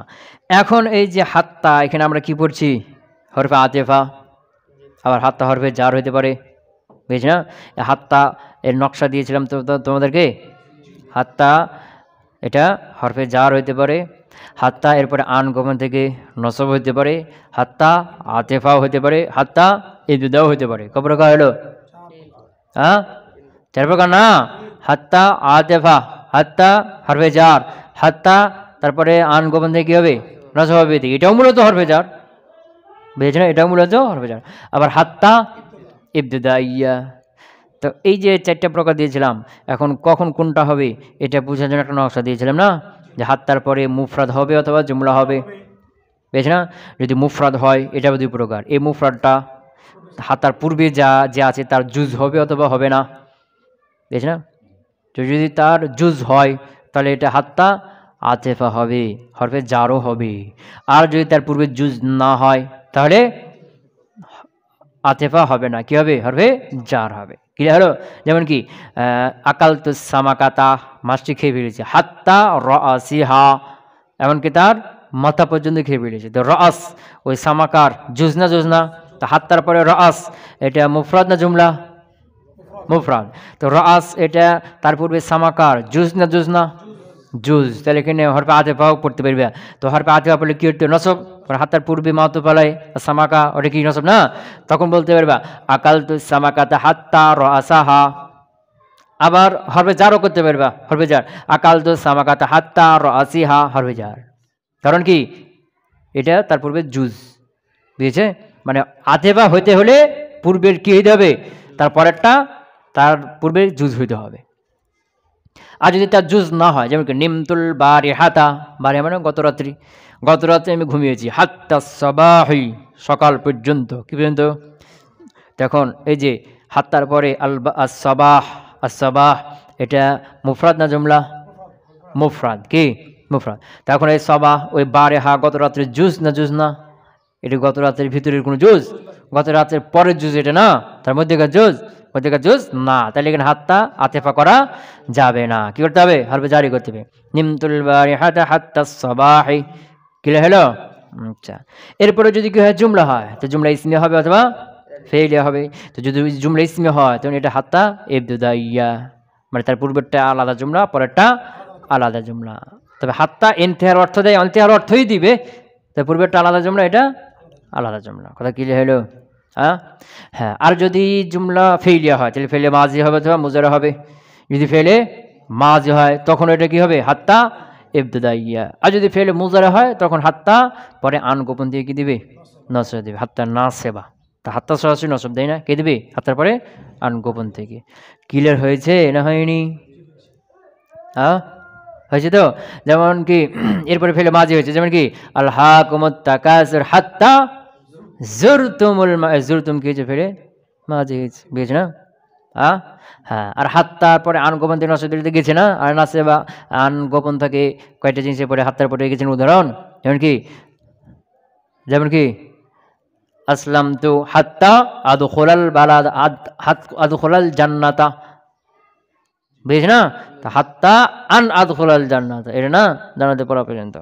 এখন এই যে হাত্তা, এখানে আমরা কি পড়ছি? হরফে আতেফা, আবার হাত্তা হরফে জার হইতে পারে, বুঝছি না? হাত্তা এর নকশা দিয়েছিলাম তো তোমাদেরকে। হাত্তা এটা হরফে জার হইতে পারে, হাত্তা এরপরে আন গমন থেকে নসব হইতে পারে, হাত্তা আতেফাও হইতে পারে, হাত্তা ইবতিদাও হইতে পারে। কত প্রকার হলো? 4 প্রকার না? হাত্তা আতেফা, হাত্তা হরফে জার, হাত্তা তারপরে আন গমন থেকে কি হবে? নসব হবে, এটাও মূলত হরফে জার, বুঝেছ না? এটাও মূলত হরফে জার। আবার হাত্তা ইবতিদাইয়া, তো এই যে 4টা প্রকার দিয়েছিলাম, এখন কখন কোনটা হবে এটা বোঝার জন্য একটা নকশা দিয়েছিলাম না, যে হাত্তার পরে মুফরাদ হবে অথবা জুমলা হবে, বুঝেছ না? যদি মুফরাদ হয় এটা 2 প্রকার, এই মুফরাদটা হাত্তার পূর্বে যে আছে তার জুজ হবে অথবা হবে না, বুঝেছ না? তো যদি তার জুজ হয় তাহলে এটা হাত্তা আতেফা হবে, হরফে জারও হবে। আর যদি তার পূর্বে জুজ না হয় তাহলে আতেফা হবে না, কি হবে? হরফে জার হবে। ক্লিয়ার হলো? যেমন কি আকাল তু সামাকাতা, মাছটি খেয়ে ফেলেছে, হাত্তা রাসিহা, এমনকি তার মাথা পর্যন্ত খেয়ে ফেলেছে। তো রাস ওই সামাকার জুজ না, তো হাত্তার পরে রাস এটা মুফরাদ না জুমলা? মুফরাদ। তো রাস এটা তার পূর্বে সামাকার জুজ না? জুজ। তাহলে এখানে হরফে আতেফাও পড়তে পারবে। তো হরফে আতেফা পড়লে কি হতো? নসব। হাত্তার পূর্বে মাতুফ আলাই সামাকা, ওটা কি নসব না? তখন বলতে পারবা আকাল তু সামাকাতা হাত্তা রাসাহা। আবার হরফে জারও করতে পারবা, হরফে জার আকাল তু সামাকাতা হাত্তা রাসিহা, হরফে জার। কারণ কি এটা তার পূর্বে জুজ, বুঝেছে? মানে আতেফা হইতে হলে পূর্বের কি হইতে হবে? তার পরেরটা তার পূর্বে জুজ হইতে হবে। আর যদি তার জুজ না হয়, যেমন কি নিমতুল বারিহাতা, বারি মানে গতরাত্রে আমি ঘুমিয়েছি, হাত্তা সাবাহি, সকাল পর্যন্ত, কি পর্যন্ত? তখন এই যে হাত্তার পরে আস-সাবাহ এটা মুফরাদ না জুমলা? মুফরাদ। কি মুফরাদ? তখন এই সাবাহ ওই বারেহা গতরাত্রে জুজ না? এটা গতরাত্রের ভিতরের কোনো জুজ? গতরাত্রের পরের জুজ এটা না, তার মধ্যেকার জুজ না। তাহলে এখানে হাত্তা আতেফা করা যাবে না, কি করতে হবে? হরফে জারি করতে হবে। নিমতুল বারিহাতা হাত্তা সাবাহি, ক্লিয়ার হলো? আচ্ছা, এরপরে যদি কি হয়? জুমলা হয়, তো জুমলা ইসমি হবে অথবা ফেইলিয়া হবে। তো যদি জুমলা ইসমি হয় তখন এটা হাত্তা ইবতিদাইয়া, মানে তার পূর্বেরটা আলাদা জুমলা, পরেরটা আলাদা জুমলা। তবে হাত্তা ইনতিহার অর্থ দেয়, ইনতিহার অর্থই দিবে, তার পূর্বেরটা আলাদা জুমলা, এটা আলাদা জুমলা। কথা ক্লিয়ার হলো? হ্যাঁ। আর যদি জুমলা ফেইলিয়া হয় তাহলে ফেলে মাজি হবে অথবা মুজারা হবে। যদি ফেলে মাজি হয় তখন এটা কি হবে? হাত্তা ইবতিদাইয়া। আর যদি ফেলে মুজারা হয় তখন হাত্তা পরে আন গোপন দিয়ে কি দিবে? নসব দিবে, হাত্তা নাসেবা। তা হাত্তা সরাসরি নসব দেয় না, কে দিবে? হাত্তার পরে আন গোপন থেকে। ক্লিয়ার হয়েছে না হয়নি? হয়েছে তো? যেমন কি এরপরে ফেলে মাজি হয়েছে, যেমন কি আলহাকুমুত তাকাসুর হাত্তা জুরতুম কি হয়েছে? ফেলে মাজি হয়েছে, বুঝেছে না? হ্যাঁ। আর হাত্তার পরে আন গোপন থেকে নসব দিতে গেছে না? আর নাসে বা আন গোপন থাকে কয়টা জিনিসের পরে হাত্তার পরে গেছেন উদাহরণ, যেমন কি আসলাম তু হাত্তা আদখুলাল জান্নাতা, বুঝেছ না? হাত্তা আন আদখুলাল জান্নাতা, এটা না জান্নাতে পড়া পর্যন্ত।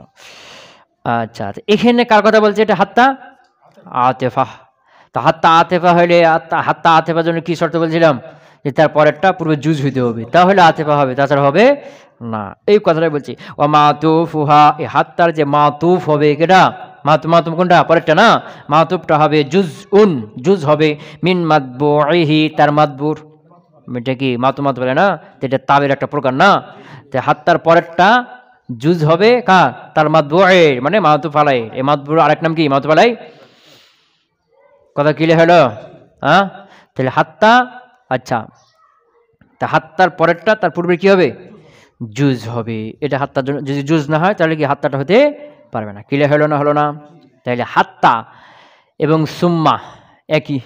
আচ্ছা, এখানে কার কথা বলছে? এটা হাত্তা আতেফা। তো হাত্তা আতেফা হইলে হাত্তা আতেফার জন্য কি শর্ত বলছিলাম? যে তার পরেরটা পূর্বে জুজ হইতে হবে, তাহলে আতেফা হবে, তাছাড়া হবে না। এই কথাটাই বলছি। ও মাতুফুহা, এই হাত্তার যে মাতুফ হবে, কেটা মাতুফ কোনটা? পরেরটা না? মাতুফটা হবে জুজ হবে মিন মাতবুইহি, তার মাতবুর। এটা কি মাতু বলে না? এটা তাবের একটা প্রকার না? তো হাত্তার পরেরটা জুজ হবে কার? তার মাতবুয়ের, মানে মাতুফ আলাই। এই মাতবুর আরেক নাম কি? মাতুফ আলাই। কথা ক্লিয়ার হলো? তাহলে হাত্তা, আচ্ছা, তা হাত্তার পরেরটা তার পূর্বে কি হবে? জুজ হবে। এটা হাত্তার জন্য যদি জুজ না হয় তাহলে কি হাত্তাটা হতে পারবে না। ক্লিয়ার হলো না? তাহলে হাত্তা এবং সুম্মা একই।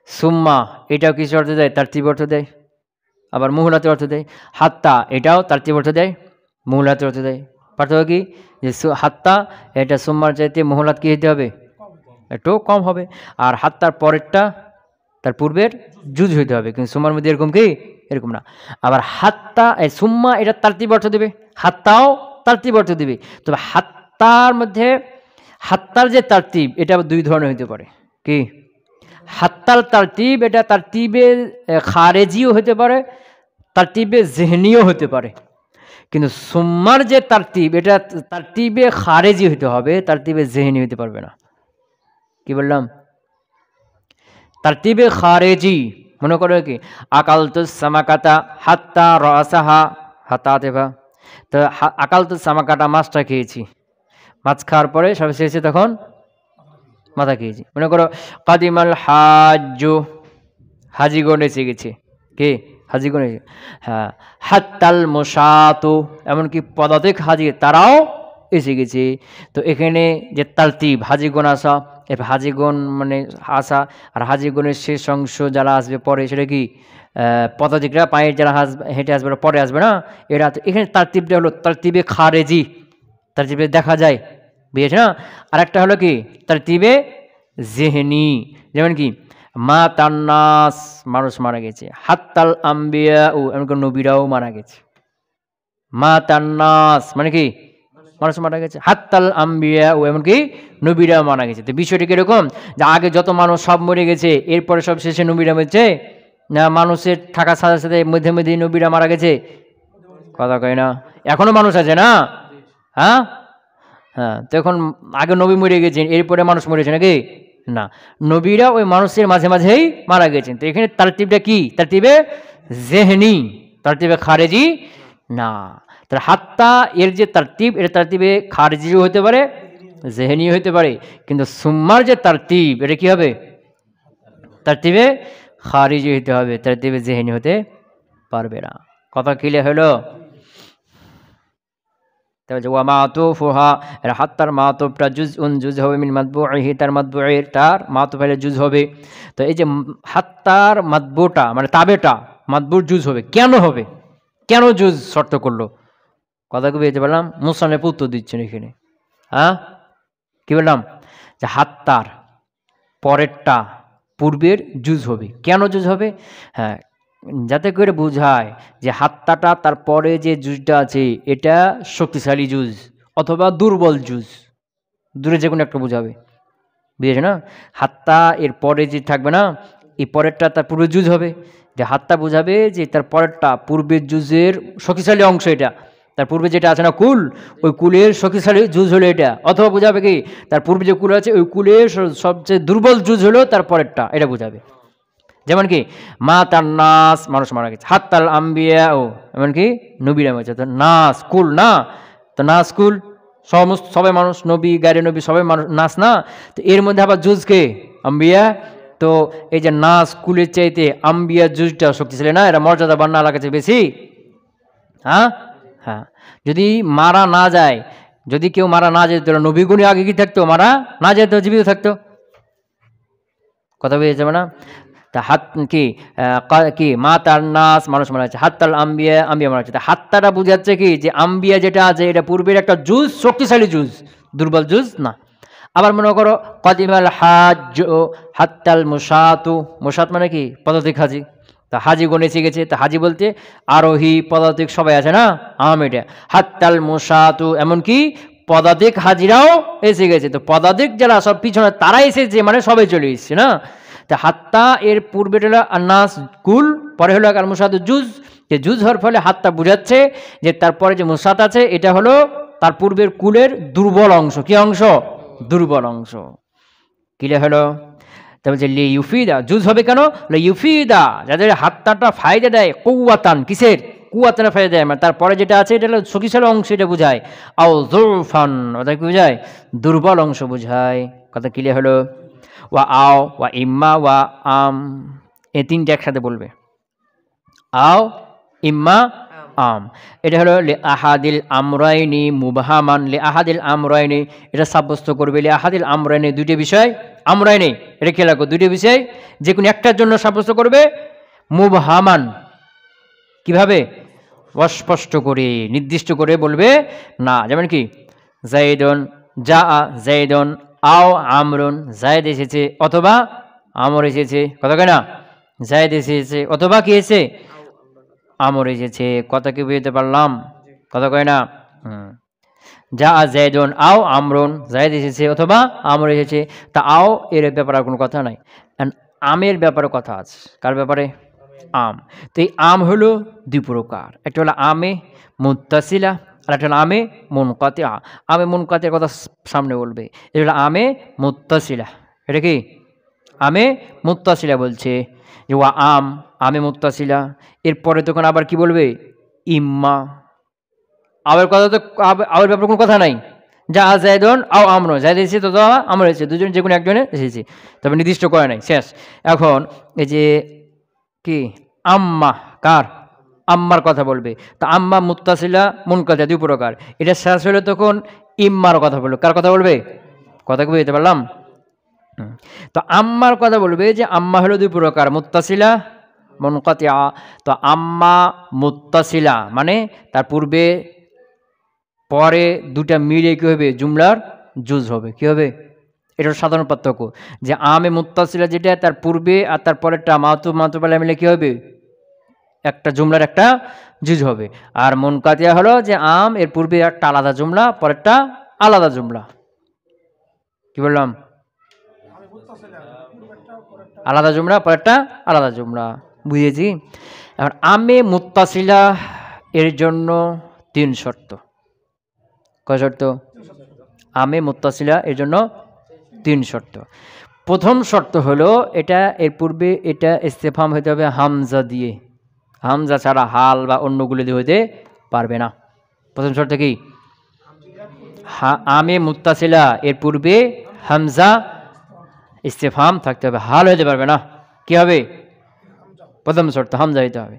সুম্মা এটাও কিছু অর্থ দেয়, তারতিব অর্থ দেয়, আবার মুহলাতে অর্থ দেয়। হাত্তা এটাও তারতিব অর্থ দেয়, মুহলাতে অর্থ দেয়। পার্থক্য কি? যে হাত্তা এটা সুম্মার চাইতে মুহলাত কি হতে হবে? একটু কম হবে। আর হাত্তার পরেরটা তার পূর্বের জুজ হইতে হবে, কিন্তু সুম্মার মধ্যে এরকম কি? এরকম না। আবার হাত্তা সুম্মা এটা তারতিব অর্থ দেবে, হাত্তাও তারতিব অর্থ দেবে। তবে হাত্তার মধ্যে হাত্তার যে তারতিব এটা 2 ধরনের হইতে পারে। কি? হাত্তার তারতিব এটা তারতিবে খারেজিও হতে পারে, তারতিবে জেহনিও হতে পারে। কিন্তু সুম্মার যে তারতিব এটা তারতিবে খারেজি হইতে হবে, তারতিবে জেহনি হইতে পারবে না। কি বললাম? তারতিবে খারেজি। মনে করো কি আকালতুস সামাকাতা হাত্তা রাসাহা, হাত্তা আতেফা। তো আকালতুস সামাকাতা, মাছটা খেয়েছি, মাছ খাওয়ার পরে সব শেষে তখন মাথা খেয়েছি। মনে করো কাদিমাল হাজ্জু, হাজিগণ এসে গেছে। কে? হাজিগণ এসে, হ্যাঁ। হাত্তাল মুসাতু, এমনকি পদাতিক হাজি তারাও এসে গেছে। তো এখানে যে তারতিব, হাজিগণ আসা, এরপর হাজিগণ মানে আসা, আর হাজিগণের শেষ অংশ যারা আসবে পরে সেটা কি পদাতিকরা পায়ে যারা হেঁটে আসবে পরে আসবে না, এরা। তো এখানে তারতিবটা হলো তারতিবে খারেজি, তারতিবে দেখা যায়, বুঝেছে না? আর একটা হলো কি তারতিবে জেহনি, যেমন কি মা তান্নাস, মানুষ মারা গেছে। হাত্তাল আম্বিয়া ও, এমনকি নবীরাও মারা গেছে। মা তান্নাস মানে কি মানুষ মারা গেছে, হাত্তাল আম্বিয়া ও, এমনকি নবীরাও মারা গেছে। তো বিষয়টি কিরকম, যে আগে যত মানুষ সব মরে গেছে, এরপরে সব শেষে নবীরা মরছে, না মানুষের থাকার সাথে সাথে মধ্যে মধ্যে নবীরা মারা গেছে? কথা কয় না, এখনো মানুষ আছে না? হ্যাঁ হ্যাঁ। তো এখন আগে নবী মরে গেছেন, এরপরে মানুষ মরেছে নাকি? না, নবীরা ওই মানুষের মাঝে মাঝেই মারা গেছেন। তো এখানে তারতিবটা কি? তারতিবে জেহনি, তারতিবে খারেজি না। তার হাত্তা এর যে তারতিব, এটা তারতিবে খারেজিও হতে পারে, জেহনিও হতে পারে, কিন্তু সুম্মার যে তারতিব, এটা কি হবে? তারতিবে খারিজি হতে হবে, তারতিবে জেহনি হতে পারবে না। কথা ক্লিয়ার হলো? তাহলে ওয়া মাতুফুহা, এর হাত্তার মাতুফটা জুজ হবে মিন মাতবুইহি, তার মাতবুয়ের, তার মাতুফ হলে জুজ হবে। তো এই যে হাত্তার মাতবুটা মানে তাবেটা মাতবুর জুজ হবে, কেন হবে? কেন জুজ শর্ত করলো? কথা কি বুঝতে পারলাম? মুসান্নেফ উত্তর দিচ্ছেন এখানে। হ্যাঁ, কি বললাম? যে হাত্তার পরেরটা পূর্বের জুজ হবে। কেন জুজ হবে? হ্যাঁ, যাতে করে বোঝায় যে হাত্তাটা তার পরে যে জুজটা আছে এটা শক্তিশালী জুজ অথবা দুর্বল জুজ, দূরে যে কোনো একটা বোঝাবে, বুঝেছে না? হাত্তা এর পরে যে থাকবে না, এই পরেরটা তার পূর্বের জুজ হবে। যে হাত্তা বোঝাবে যে তার পরেরটা পূর্বের জুজের শক্তিশালী অংশ, এটা তার পূর্বে যেটা আছে না কুল, ওই কুলের শক্তিশালী জুজ হলো এটা। অথবা বোঝাবে কি তার পূর্বে যে কুল আছে ওই কুলের সবচেয়ে দুর্বল জুজ হলো তার পরেরটা, এটা বোঝাবে। যেমন কি মা তার নাস, মানুষ মারা গেছে। হাত্তাল আম্বিয়া ও, এমনকি নবীরা মরেছে। তো নাস কুল না, তো নাস কুল সমস্ত সবাই মানুষ, নবী গায়ে নবী সবাই মানুষ, নাস না। তো এর মধ্যে আবার জুজকে আম্বিয়া, তো এই যে নাস কুলের চাইতে আম্বিয়া জুজটা শক্তিশালী না, এরা মর্যাদা বান্না লাগাচ্ছে বেশি। হ্যাঁ হ্যাঁ, যদি মারা না যায়, যদি কেউ মারা না যেত, নবীগুণী আগে কি থাকতো? মারা না যেত, জীবিত থাকতো। কথা বুঝে যাবে না? তা হাত কি কি মা তার নাস, মানুষ মারা যাচ্ছে। হাত্তাল আম্বিয়া, আম্বিয়া মারা যাচ্ছে। হাত্তাটা বুঝাচ্ছে কি যে আম্বিয়া যেটা আছে এটা পূর্বের একটা জুজ, শক্তিশালী জুজ, দুর্বল জুজ না। আবার মনে করো কদিমাল হাজ হাত্তাল মুসাতু, মুসাত মানে কি পদাতিক হাজি। তা হাজি গণ এসে গেছে, তা হাজি বলতে আরোহী পদাতিক সবাই আছে না, আম এটা হাত্তাল মুসাতু, এমনকি পদাতিক হাজিরাও এসে গেছে। তো পদাতিক যারা সব পিছনে তারা এসেছে মানে সবাই চলে এসছে না। তা হাত্তা এর পূর্বে হলো আন্নাস কুল, পরে হলো আর মুসাদ জুজ। যে জুজ হওয়ার ফলে হাত্তা বুঝাচ্ছে যে তারপরে যে মুসাদ আছে এটা হলো তার পূর্বের কুলের দুর্বল অংশ। কি অংশ? দুর্বল অংশ। কিলে হলো? তারপর যে লি ইউফিদা, জুজ হবে কেন? লি ইউফিদা, যাদের হাত্তাটা ফায়দা দেয় কুওয়াতান, কিসের? কুওয়াতান ফায়দা দেয়, মানে তারপরে যেটা আছে এটা হলো শক্তিশালী অংশ, এটা বোঝায়। আও যুরফান, ওটা কি বোঝায়? দুর্বল অংশ বোঝায়। কথা ক্লিয়ার হলো? ওয়া আও ওয়া ইম্মা ওয়া আম, এই তিনটে একসাথে বলবে। আও ইম্মা আম, এটা হলো লে আহাদিল আমরাইনি মুবহামান, লে আহাদিল আমরাইনি, এটা সাব্যস্ত করবে লে আহাদিল আমরাইনি, দুইটা বিষয় আমরাইনি, এটা খেয়াল রাখো, দুইটা বিষয় যে কোনো একটার জন্য সাব্যস্ত করবে মুবহামান। কিভাবে? অস্পষ্ট করে, নির্দিষ্ট করে বলবে না। যেমন কি জাইদন যা জাইদন, আও আমরুন, জায়দ এসেছে অথবা আমর এসেছে। কথা কয় না? জায়দ এসেছে অথবা কি এসেছে? আমর এসেছে। কথা কি বুঝতে পারলাম? কথা কয় না? যা জায়দন আও আমরুন, জায়দ এসেছে অথবা আমর এসেছে। তা আও এর ব্যাপারে কোনো কথা নাই, আমের ব্যাপারে কথা আছে। কার ব্যাপারে? আম। তো এই আম হলো দুই প্রকার, একটা হলো আমে মুত্তাসিলা আর একটা হলো আমে মুনকাতিআ। আমে মুনকাতিআর কথা সামনে বলবে, এটা হলো আমে মুত্তাসিলা। এটা কি? আমে মুত্তাসিলা বলছে যে ওয়া আম, আমে মুত্তাসিলা। এরপরে তখন আবার কি বলবে? ইম্মা। আবার কথা তো আবার ব্যাপারে কোনো কথা নাই। যা জায়দন আও আমর, জায়দ এসেছে তো আমর এসেছে, দুজন যে কোনো একজনে এসেছে, তবে নির্দিষ্ট করে নাই, শেষ। এখন এই যে কি আম্মা, কার? আম্মার কথা বলবে। তো আম্মা মুত্তাসিলা মুনকাতিয়া দুই প্রকার। এটা শেষ হলে তখন ইম্মার কথা বলবে। কার কথা বলবে? কথা কি বুঝতে পারলাম? তো আম্মার কথা বলবে যে আম্মা হলো দুই প্রকার, মুত্তাসিলা মুনকাতিয়া। তো আম্মা মুত্তাসিলা মানে তার পূর্বে পরে দুটা মিলে কি হবে? জুমলার জুজ হবে। কি হবে? এটার সাধারণ পার্থক্য যে আমে মুত্তাসিলা যেটা তার পূর্বে আর তার পরেরটা মাতুবালা মিলে কি হবে? একটা জুমলার একটা জুজ হবে। আর মুনকাতিয়া হলো যে আম এর পূর্বে একটা আলাদা জুমলা, পরেরটা আলাদা জুমলা। কি বললাম? আলাদা জুমলা, পরেরটা আলাদা জুমলা। বুঝেছি? এখন আমে মুত্তাসিলা এর জন্য 3 শর্ত। কয় শর্ত? আমে মুত্তাসিলা এর জন্য 3 শর্ত। প্রথম শর্ত হলো এটা এর পূর্বে এটা ইস্তেফাম হতে হবে হামজা দিয়ে। হামজা ছাড়া হাল বা অন্যগুলো দিয়ে হইতে পারবে না। প্রথম শর্ত কি? আমে মুত্তাসিলা এর পূর্বে হামজা ইস্তেফাম থাকতে হবে, হাল হইতে পারবে না। কি হবে? প্রথম শর্ত হামজা হইতে হবে।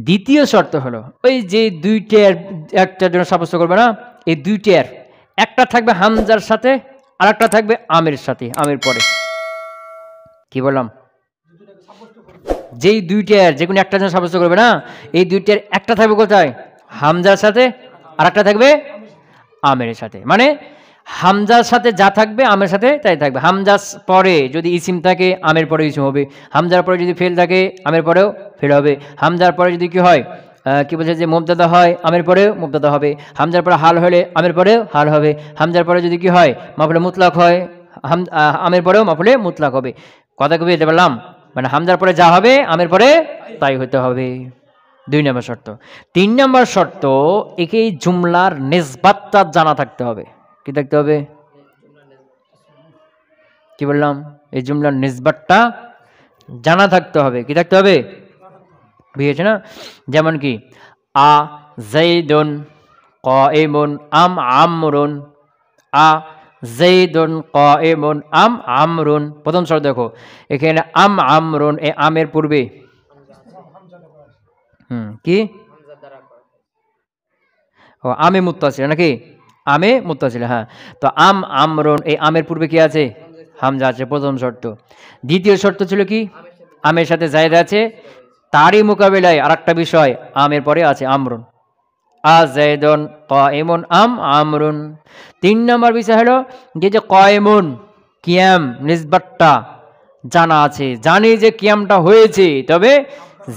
দ্বিতীয় শর্ত হলো ওই যে দুইটার একটার জন্য সাব্যস্ত করবে না, এই দুইটার একটা থাকবে হামজার সাথে আর একটা থাকবে আমের সাথে, আমের পরে। কি বললাম? যেই দুইটার যে কোনো একটা জন্য সাব্যস্ত করবে না, এই দুইটার একটা থাকবে কোথায়? হামজার সাথে, আর একটা থাকবে আমের সাথে। মানে হামজার সাথে যা থাকবে আমের সাথে তাই থাকবে। হামজার পরে যদি ইসিম থাকে আমের পরে ইসিম হবে, হামজার পরে যদি ফেল থাকে আমের পরেও ফেল হবে, হামজার পরে যদি কি হয় কি বলছে যে মুবতাদা হয় আমের পরেও মুবতাদা হবে, হামজার পরে হাল হলে আমের পরেও হাল হবে, হামজার পরে যদি কি হয় মাফুলে মুতলাক হয় আমের পরেও মাফুলে মুতলাক হবে। কথা কবি যেতে পারলাম? মানে হামজার পরে যা হবে আমের পরে তাই হতে হবে। 2 নম্বর শর্ত। 3 নম্বর শর্ত, একেই জুমলার নিসবাতটা জানা থাকতে হবে। কি থাকতে হবে? কি বললাম? এই জুমলার নিসবাতটা জানা থাকতে হবে। কি থাকতে হবে? বুঝেছে না? যেমন কি আ যাইদুন কাইমুন আম আমরুন, আ যাইদুন কাইমুন আম আমরুন। প্রথম শর্ত দেখো এখানে আম আমরুন, এ আমের পূর্বে কি? ও আমে মুত্তাসিলা নাকি? আমে মুত্তাসিলা, হ্যাঁ। তো আম আমরুন, এই আমের পূর্বে কি আছে? হামজা আছে, প্রথম শর্ত। দ্বিতীয় শর্ত ছিল কি? আমের সাথে জায়েদ আছে, তারই মোকাবিলায় আরেকটা বিষয় আমের পরে আছে আমরুন, আযাইদুন কাইমুন আম আমরুন। 3 নম্বর বিষয় হলো যে কাইমুন কিয়াম নিসবাতটা জানা আছে, জানি যে কিয়ামটা হয়েছে, তবে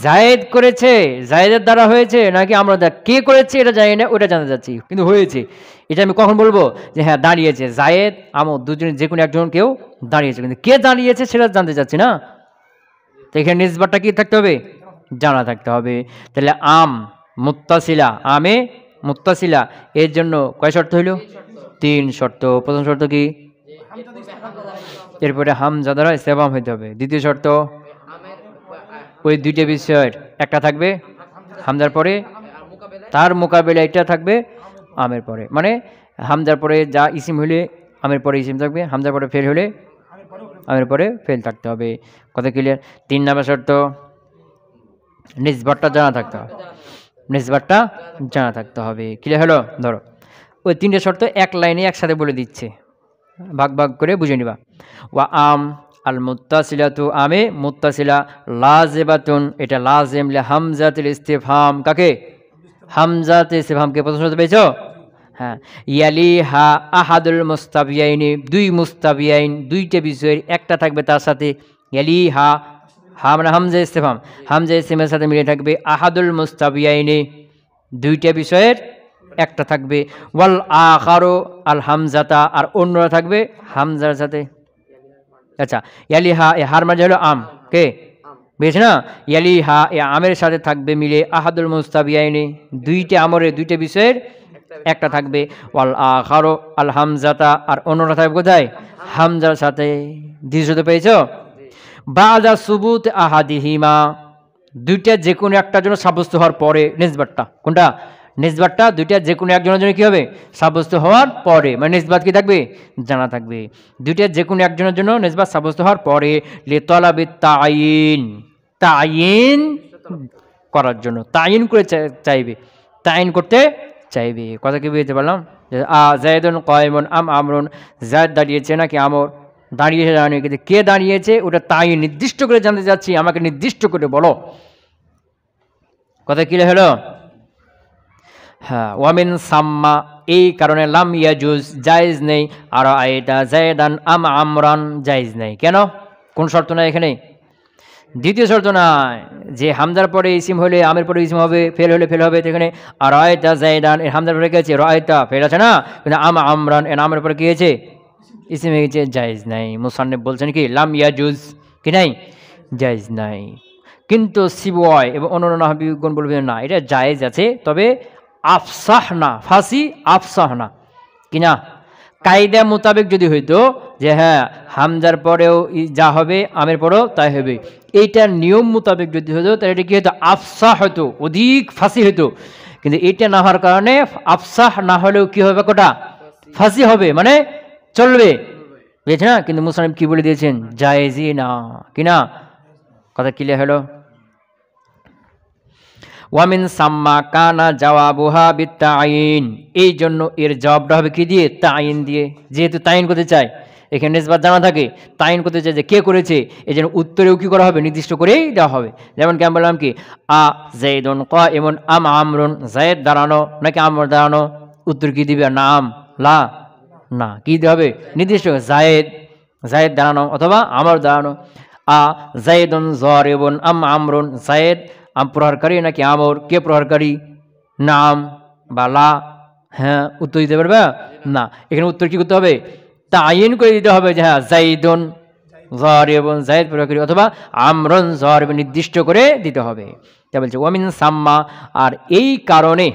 জায়েদ করেছে, জায়েদের দ্বারা হয়েছে নাকি আমরা কে করেছে এটা জানি না, ওটা জানতে চাচ্ছি, কিন্তু হয়েছে এটা আমি কখন বলবো যে হ্যাঁ দাঁড়িয়েছে, জায়েদ আমর দুজনের যে কোনো একজন কেউ দাঁড়িয়েছে, কিন্তু কে দাঁড়িয়েছে সেটা জানতে চাচ্ছি না। তো এখানে নিসবাতটা কি থাকতে হবে? জানা থাকতে হবে। তাহলে আম মুত্তাসিলা, আমে মুত্তাসিলা এর জন্য কয় শর্ত হইল? 3 শর্ত। প্রথম শর্ত কি? এরপরে হামজা দ্বারা ইস্তেফাম হইতে হবে। দ্বিতীয় শর্ত ওই দুইটা বিষয়ের একটা থাকবে হামজার পরে, তার মোকাবেলা এটা থাকবে আমের পরে। মানে হামজার পরে যা ইসিম হলে আমের পরে ইসিম থাকবে, হামজার পরে ফেল হলে আমের পরে ফেল থাকতে হবে। কথা ক্লিয়ার? 3 নম্বর শর্ত নিসবাতটা জানা থাকতে হবে, নিসবাতটা জানা থাকতে হবে। ক্লিয়ার হলো? ধরো ওই 3টে শর্ত এক লাইনে একসাথে বলে দিচ্ছে, ভাগ ভাগ করে বুঝে নিবা। ওয়া আম আল মুত্তাসিলাতু, আমে মুত্তাসিলা, লাজিবাতুন, এটা লাজিম লি হামজাতুল ইস্তিফহাম, কাকে? হামজাতুল ইস্তিফহামকে প্রথম শর্ত পেয়েছো? হ্যাঁ। ইয়ালিহা আহাদুল মুস্তাবিয়াইনি, 2 মুস্তাবিয়াইন, 2টে বিষয়ের একটা থাকবে তার সাথে। ইয়ালিহা, হা মানে হামজা ইস্তিফহাম, হামজা ইস্তিফহামের সাথে মিলে থাকবে আহাদুল মুস্তাবিয়াইনি, 2টে বিষয়ের একটা থাকবে। ওয়াল আখারু আল হামজাতা, আর অন্যরা থাকবে হামজার সাথে। আচ্ছা, ইয়ালিহা এ হার মানে হলো আম, কে? বুঝেছ না? ইয়ালিহা এ আমের সাথে থাকবে মিলে আহাদুল মুস্তাবিয়াইনি, 2টে আমরের 2টে বিষয়ের একটা থাকবে। ওয়াল আখারু আল হামজাতা, আর অন্যরা থাকবে কোথায়? হামজার সাথে। দ্বিতীয়ত পেয়েছো? বাদা সুবুত আহাদিহিমা, 2টা যে কোনো একটার জন্য সাব্যস্ত হওয়ার পরে নিসবাতটা, কোনটা? নিসবাতটা 2টা যে কোনো একজনের জন্য কি হবে? সাব্যস্ত হওয়ার পরে, মানে নিসবাত কি থাকবে? জানা থাকবে। 2টা যে কোনো একজনের জন্য নিসবাত সাব্যস্ত হওয়ার পরে লিতালাবিত তাইন, তাইন করার জন্য, তাইন করে চাইবে, তাইন করতে চাইবে। কথা কি বুঝতে পারলাম? জায়দুন কয়মন আম আমরুন, জায়দ দাঁড়িয়েছে নাকি আমর দাঁড়িয়েছে জানি, কিন্তু কে দাঁড়িয়েছে ওটা তাই নির্দিষ্ট করে জানতে চাচ্ছি, আমাকে নির্দিষ্ট করে বলো। কথা ক্লিয়ার হলো? হ্যাঁ, ওয়ামিন সাম্মা, এই কারণে লাম ইয়াজুজ জায়েজ নেই, আর আইতা জায়দান আম আমরান জায়েজ নেই। কেন? কোন শর্ত নাই এখানে? দ্বিতীয় শর্ত নাই যে হামজার পরে ইসিম হলে আমের পরে ইসিম হবে, ফেল হলে ফেল হবে। এখানে আর আয়তা জায়দান, এর হামজার পরে গেছে রায়তা, ফেল আছে না, কিন্তু আম আমরান এর আমের পরে কি হয়েছে? ইসিম হয়ে গেছে, জায়েজ নাই। মুসান্নিফ বলছেন কি লাম ইয়াজুজ কি নাই, জায়েজ নাই। কিন্তু সিবয় এবং অন্যান্য নাহবিগণ বলবেন না, এটা জায়েজ আছে, তবে আফসাহ না, ফাসি আফসাহ না কিনা। কায়দা মোতাবেক যদি হইতো যে হ্যাঁ হামজার পরেও যা হবে আমের পরেও তাই হবে, এইটার নিয়ম মোতাবেক যদি হতো তাহলে এটা কি হতো? আফসাহ হতো, অধিক ফাঁসি হতো। কিন্তু এটা না হওয়ার কারণে আফসাহ না হলেও কি হবে? কোটা ফাঁসি হবে, মানে চলবে, বুঝেছে না? কিন্তু মুসান্নিফ কি বলে দিয়েছেন? জায়েজই না, কিনা। কথা ক্লিয়ার হলো? ওয়ামিন সাম্মা কানা জাওয়াবুহা বিত্তাইন, এই জন্য এর জবাবটা হবে কি দিয়ে? তাইন দিয়ে। যেহেতু তাইন করতে চায়, এখানে নিসবাত জানা থাকে, তাইন করতে চায় যে কে করেছে, এই জন্য উত্তরেও কি করা হবে? নির্দিষ্ট করেই দেওয়া হবে। যেমন কি আমি বললাম কি জাইদুন কাইমুন আম আমরুন, জায়েদ দাঁড়ানো নাকি আমর দাঁড়ানো? উত্তর কি দিবে? নাম লা না, কি দিতে হবে? নির্দিষ্ট জায়েদ, জায়েদ দাঁড়ানো অথবা আমর দাঁড়ানো। জাইদুন যারিবুন আম আমরুন, জায়েদ আম প্রহারকারী নাকি আমর, কে প্রহারকারী? নাম বা লা? হ্যাঁ, উত্তর দিতে পারবে না। এখানে উত্তর কি করতে হবে? তাইন করে দিতে হবে যে হ্যাঁ জাইদুন যারিবুন, জায়েদ প্রহারকারী, অথবা আমরুন যারিবুন, নির্দিষ্ট করে দিতে হবে। তা বলছে ওয়ামিন সাম্মা, আর এই কারণে,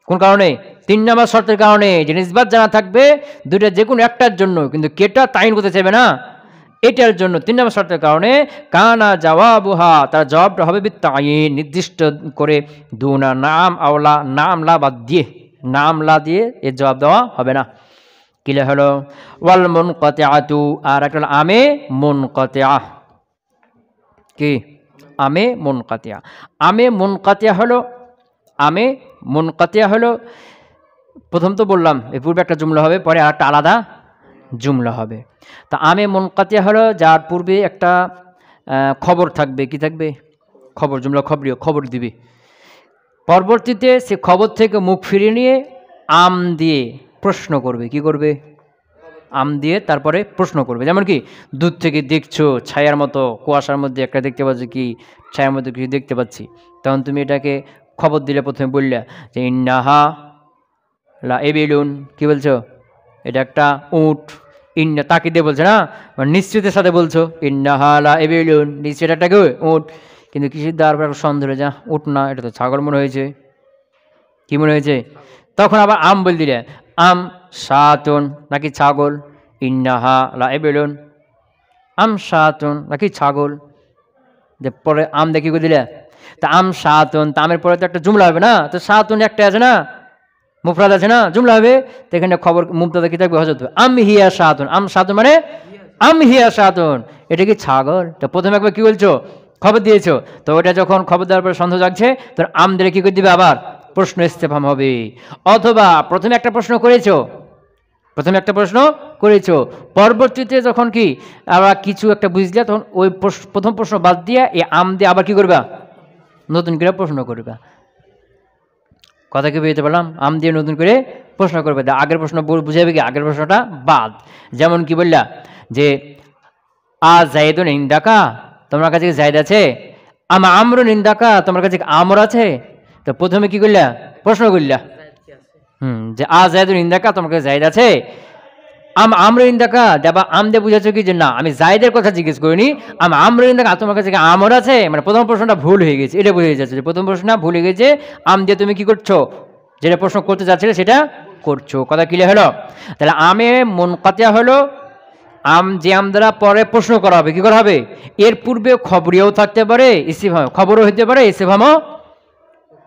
কোন কারণে? 3 নম্বর শর্তের কারণে, যে নিসবাত জানা থাকবে দুইটা যে কোনো একটার জন্য, কিন্তু কেটা তাইন করতে চাইবে না, এটার জন্য 3 নম্বর শর্তের কারণে কানা জাওয়াবুহা, তার জবাবটা হবে বিত্তাইন, নির্দিষ্ট করে, দুনা নাম আওলা, নাম লা বাদ দিয়ে, নাম লা দিয়ে এর জবাব দেওয়া হবে না। ক্লিয়ার হলো? ওয়াল মুনকাতিআতু, আর একটা হলো আমে মুনকাতিআ। কি? আমে মুনকাতিআ। আমে মুনকাতিআ হলো, আমে মুনকাতিআ হলো, প্রথম তো বললাম এর পূর্বে একটা জুমলা হবে, পরে আর একটা আলাদা জুমলা হবে। তা আমে মুনকাতিআ হলো যার পূর্বে একটা খবর থাকবে। কি থাকবে? খবর, জুমলা খবরীয়, খবর দিবে। পরবর্তীতে সে খবর থেকে মুখ ফিরিয়ে নিয়ে আম দিয়ে প্রশ্ন করবে। কি করবে? আম দিয়ে তারপরে প্রশ্ন করবে। যেমন কি দূর থেকে দেখছো ছায়ার মতো, কুয়াশার মধ্যে একটা দেখতে পাচ্ছ, কি ছায়ার মধ্যে কিছু দেখতে পাচ্ছি, তখন তুমি এটাকে খবর দিলে, প্রথমে বললে যে ইন্নাহা লা এবিলুন, কি বলছো? এটা একটা উট। ইন্না তাকে দিয়ে বলছে না, নিশ্চিতের সাথে বলছো ইন্নাহা লা এবিলুন, নিশ্চিত একটা কি উট। কিন্তু কিছু দেওয়ার পর সন্দেহ, যা উট না, এটা তো ছাগল মনে হয়েছে। কি মনে হয়েছে? তখন আবার আম বল দিলে, আম শাতুন, নাকি ছাগল। ইন্নাহা লা এবিলুন, আম শাতুন, নাকি ছাগল। যে পরে আম দেখি করে দিলে, তা আম শাতুন, তা আমের পরে তো একটা জুমলা হবে না, তো শাতুন একটা আছে না, মুফরাদ আছে না, জুমলা হবে। তো এখানে খবর মুবতাদা কি থাকবে? হযরত আম হিয়া শাতুন, আম শাতুন মানে আম হিয়া শাতুন, এটা কি ছাগল? তো প্রথমে একবার কি বলছো? খবর দিয়েছো, তো ওটা যখন খবর দেওয়ার পরে সন্দেহ জাগছে, তখন আম দিলে কি করে দিবে? আবার প্রশ্ন ইস্তেফাম হবে। অথবা প্রথমে একটা প্রশ্ন করেছো, প্রথমে একটা প্রশ্ন করেছো, পরবর্তীতে যখন কি আবার কিছু একটা বুঝলে, তখন ওই প্রথম প্রশ্ন বাদ দিয়ে এই আম দিয়ে আবার কি করবা? নতুন করে প্রশ্ন করবা। কথা কি বুঝতে পারলাম? আম দিয়ে নতুন করে প্রশ্ন করবে, আগের প্রশ্ন বুঝাবে কি? আগের প্রশ্নটা বাদ। যেমন কি বললা যে জাইদুন ইনদাকা, তোমার কাছে জাইদ আছে। আমরুন ইনদাকা, তোমার কাছে আমর আছে। তো প্রথমে কি করলা? প্রশ্ন করলা। যে জাইদুন ইনদাকা, তোমার কাছে জাইদ আছে। আমর ইনদাকা, দেবা আম দিয়ে বুঝাচ্ছ কি যে না, আমি জাইদের কথা জিজ্ঞেস করিনি, আমর ইনদাকা, তোমার কাছে আমর আছে। মানে প্রথম প্রশ্নটা ভুল হয়ে গেছে, এটা বুঝে যাচ্ছে যে প্রথম প্রশ্নটা ভুল হয়ে গেছে। আম দিয়ে তুমি কি করছো? যেটা প্রশ্ন করতে চাচ্ছিলে সেটা করছো। কথা ক্লিয়ার হলো? তাহলে আমে মুনকাতিআ হলো আম, যে আম দ্বারা পরে প্রশ্ন করা হবে। কি করা হবে? এর পূর্বে খবরিয়াও থাকতে পারে, ইস্তিফহাম, খবরও হতে পারে, ইস্তিফহামও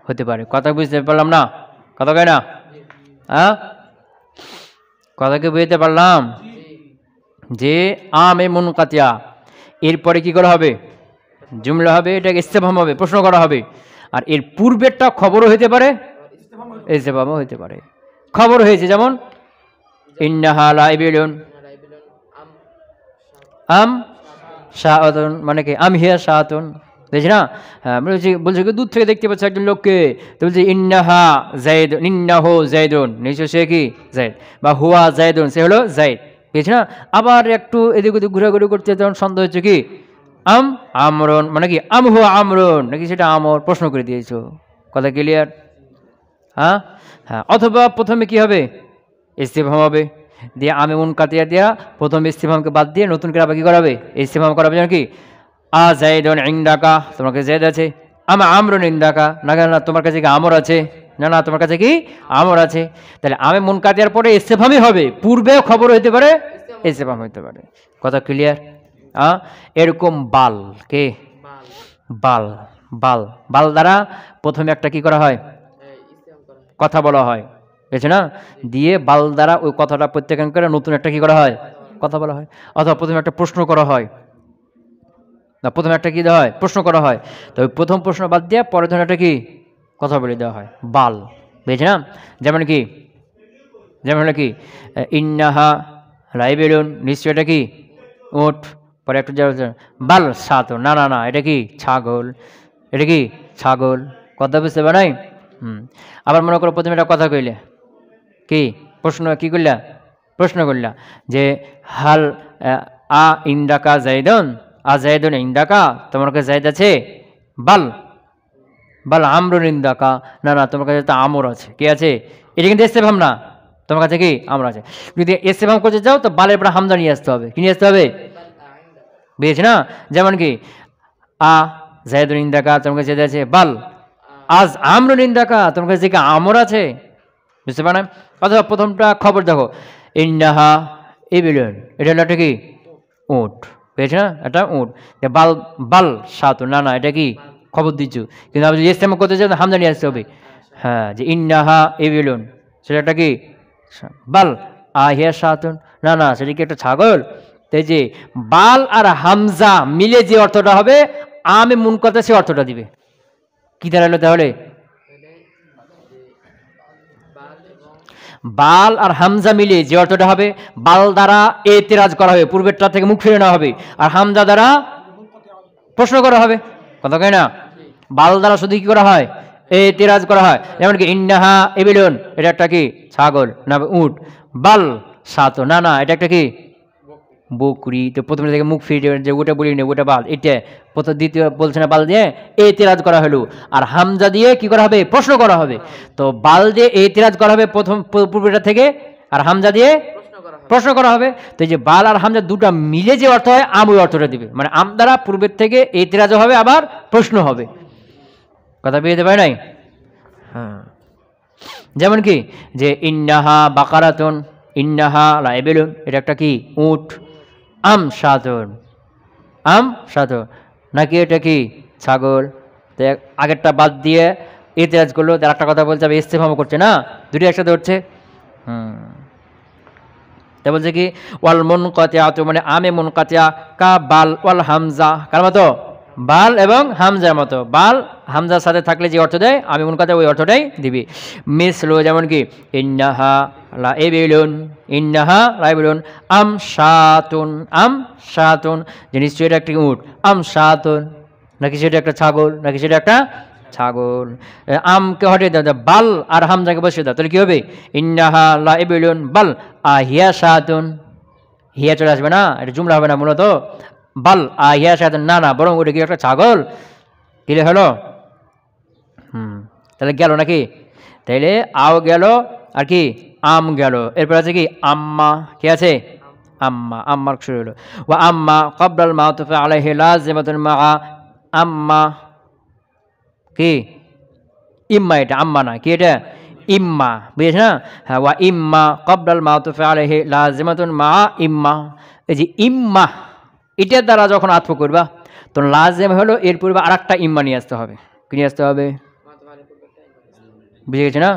হতে পারে। কথা বুঝতে পারলাম না? কথা কয় না? হ্যাঁ, কথা কি বুঝতে পারলাম? যে আমে মুনকাতিআ, এরপরে কি করা হবে? জুমলা হবে, এটাকে ইস্তেফহাম হবে, প্রশ্ন করা হবে। আর এর পূর্বেরটা খবরও হতে পারে, ইস্তেফহামও হতে পারে। খবর হয়েছে যেমন ইন্নাহা লাইবিলুন আম শাআতুন, মানে কি আম হিয়া শাআতুন, দেখছি না? হ্যাঁ, বলছে কি দূর থেকে দেখতে পাচ্ছে একজন লোককে, তো বলছে ইন্নাহা জাইদ, ইন্নাহু জাইদুন, নিশ্চয় সে কি জাইদ, বা হুয়া জাইদুন, সে হলো জাইদ, বুঝছি না? আবার একটু এদিক ওদিক ঘোরাঘুরি করতে তখন সন্দেহ হচ্ছে কি আম আমরন, মানে কি আম হুয়া আমরন, নাকি সেটা আমর, প্রশ্ন করে দিয়েছো। কথা ক্লিয়ার? হ্যাঁ হ্যাঁ। অথবা প্রথমে কি হবে, ইস্তিফহাম হবে, দিয়ে আমি মুনকাতিয়া দিয়া প্রথম ইস্তিফহামকে বাদ দিয়ে নতুন করে আবার কি করাবে, ইস্তিফহাম করাবে। যেন কি আ জাইদুন ইনদাকা, তোমার কাছে জাইদ আছে। আমা আমরুন ইনদাকা, না না তোমার কাছে কি আমর আছে, না না তোমার কাছে কি আমর আছে। তাহলে আমি মুনকাতিয়ার পরে ইস্তিফহামই হবে, পূর্বেও খবর হইতে পারে, ইস্তিফহাম হইতে পারে। কথা ক্লিয়ার? এরকম বাল কে বাল, বাল বাল দ্বারা প্রথমে একটা কি করা হয়, কথা বলা হয়, বুঝছে না? দিয়ে বাল দ্বারা ওই কথাটা প্রত্যাখ্যান করে নতুন একটা কি করা হয়, কথা বলা হয়। অথবা প্রথমে একটা প্রশ্ন করা হয়, না প্রথমে একটা কি দেওয়া হয়, প্রশ্ন করা হয়। তো ওই প্রথম প্রশ্ন বাদ দিয়ে পরের ধরনের একটা কি কথা বলে দেওয়া হয়, বাল, বুঝছে না? যেমন কি, যেমন হলো কি ইন্নাহা লাইবিলুন, নিশ্চয় এটা কি উট, পরে একটু বাল সাত, না না না এটা কি ছাগল, এটা কি ছাগল। কথা বুঝতে পারে নাই? আবার মনে করো প্রথমে একটা কথা কইলে, কি প্রশ্ন, কি করলা, প্রশ্ন করলা যে হাল আ ইন্দাকা জাইদুন, আ জাইদুন ইন্দাকা, তোমার কাছে জাইদ আছে। বাল বাল আমরুন ইন্দাকা, না না তোমার কাছে তো আমর আছে। কি আছে? এটা কিন্তু ইস্তেফহাম না, তোমার কাছে কি আমর আছে। যদি ইস্তেফহাম করতে যাও তো বালের পরে হামজা নিয়ে আসতে হবে। কি নিয়ে আসতে হবে? বুঝেছি না? যেমন কি আ জাইদুন ইন্দাকা, তোমার কাছে জাইদ আছে। বাল আজ আমরুন ইন্দাকা, তোমার কাছে কি আমর আছে। বুঝতে পারেন? অথবা প্রথমটা খবর দেখো ইন্নাহা ইবিলুন, এটা হলো একটা কি উট, বুঝেছি না? এটা উট। বাল বাল সাত, না না এটা কি খবর দিচ্ছ। কিন্তু আপনি যদি ইস্তেফহাম করতে চান হামজা নিয়ে আসতে হবে। হ্যাঁ, যে ইন্নাহা ইবিলুন, সেটা একটা কি বাল আহিয়া সাতুন, না না সেটা কি একটা ছাগল। তাই যে বাল আর হামজা মিলে যে অর্থটা হবে, আমি মুনকাতা সে অর্থটা দিবে। কি দাঁড়ালো তাহলে? বাল আর হামজা মিলে যে অর্থটা হবে, বাল দ্বারা এতেরাজ করা হবে, পূর্বেরটা থেকে মুখ ফিরে নেওয়া হবে, আর হামজা দ্বারা প্রশ্ন করা হবে। কথা কয় না? বাল দ্বারা শুধু কি করা হয়, এতেরাজ করা হয়। যেমন কি ইন্নাহা ইবিলুন, এটা একটা কি ছাগল না উট। বাল সাত, না না এটা একটা কি বকরি। তো প্রথমে থেকে মুখ ফিরে যে ওটা বলি না, ওটা বাল, এটা প্রথম দ্বিতীয় বলছে না, বাল দিয়ে এতেরাজ করা হলো, আর হামজা দিয়ে কি করা হবে, প্রশ্ন করা হবে। তো বাল দিয়ে এতেরাজ করা হবে প্রথম পূর্বটা থেকে, আর হামজা দিয়ে প্রশ্ন করা হবে। তো এই যে বাল আর হামজা দুটা মিলে যে অর্থ হয়, আম ওই অর্থটা দিবে। মানে আম দ্বারা পূর্বের থেকে এতেরাজও হবে, আবার প্রশ্ন হবে। কথা পেয়ে পারে নাই? হ্যাঁ, যেমন কি যে ইন্নাহা বাকারাতুন, ইন্নাহা লাইবিলুন, এটা একটা কি উট। আম সাতুন, আম সাতুন, নাকি এটা কি ছাগল। তো আগেরটা বাদ দিয়ে এতেরাজ করলো, তার একটা কথা বলছে, ইস্তেফহাম করছে না, দুটি একসাথে হচ্ছে। তা বলছে কি ওয়াল মুনকাতিআতু, মানে আমে মুনকাতিআ কা বাল ওয়াল হামজা, কার মতো? বাল এবং হামজার মতো। বাল হামজার সাথে থাকলে যে অর্থ দেয়, আমি মুনকাতিআ ওই অর্থটাই দিবি। মিসলু, যেমন কি ইন্নাহা লাইবিলুন, ইন্নাহা লাইবিলুন আম শাতুন, আম শাতুন, যে নিশ্চয়ই এটা একটা উট। আম শাতুন, নাকি সেটা একটা ছাগল, নাকি সেটা একটা ছাগল। আমকে হটিয়ে দাও, বাল আর হামজাকে বসিয়ে দাও, তাহলে কি হবে? ইন্নাহা লাইবিলুন বাল আহিয়া শাতুন, হিয়া চলে আসবে না, এটা জুমলা হবে না মূলত। বাল আহিয়া শাতুন, না না বরং ওটা কি একটা ছাগল। কিলে হলো? তাহলে গেল নাকি? তাইলে আও গেল, আর কি আম গেল। এরপর আছে কি আম্মা, কি আছে? আম্মা, আম্মার শুরু হলো। ওয়া আম্মা ক্বাবলাল মাতুফ আলাইহি লাযিমাতুন মা আম্মা, কি ইম্মা, এটা আম্মা না, কি এটা ইম্মা, বুঝেছ না? হ্যাঁ, ওয়া ইম্মা ক্বাবলাল মাতুফ আলাইহি লাযিমাতুন মা ইম্মা। এই যে ইম্মা, এটার দ্বারা যখন আতফ করবা, তো লাজিম হলো এর পূর্বে আর একটা ইম্মা নিয়ে আসতে হবে। কি নিয়ে আসতে হবে? বুঝে গেছে না?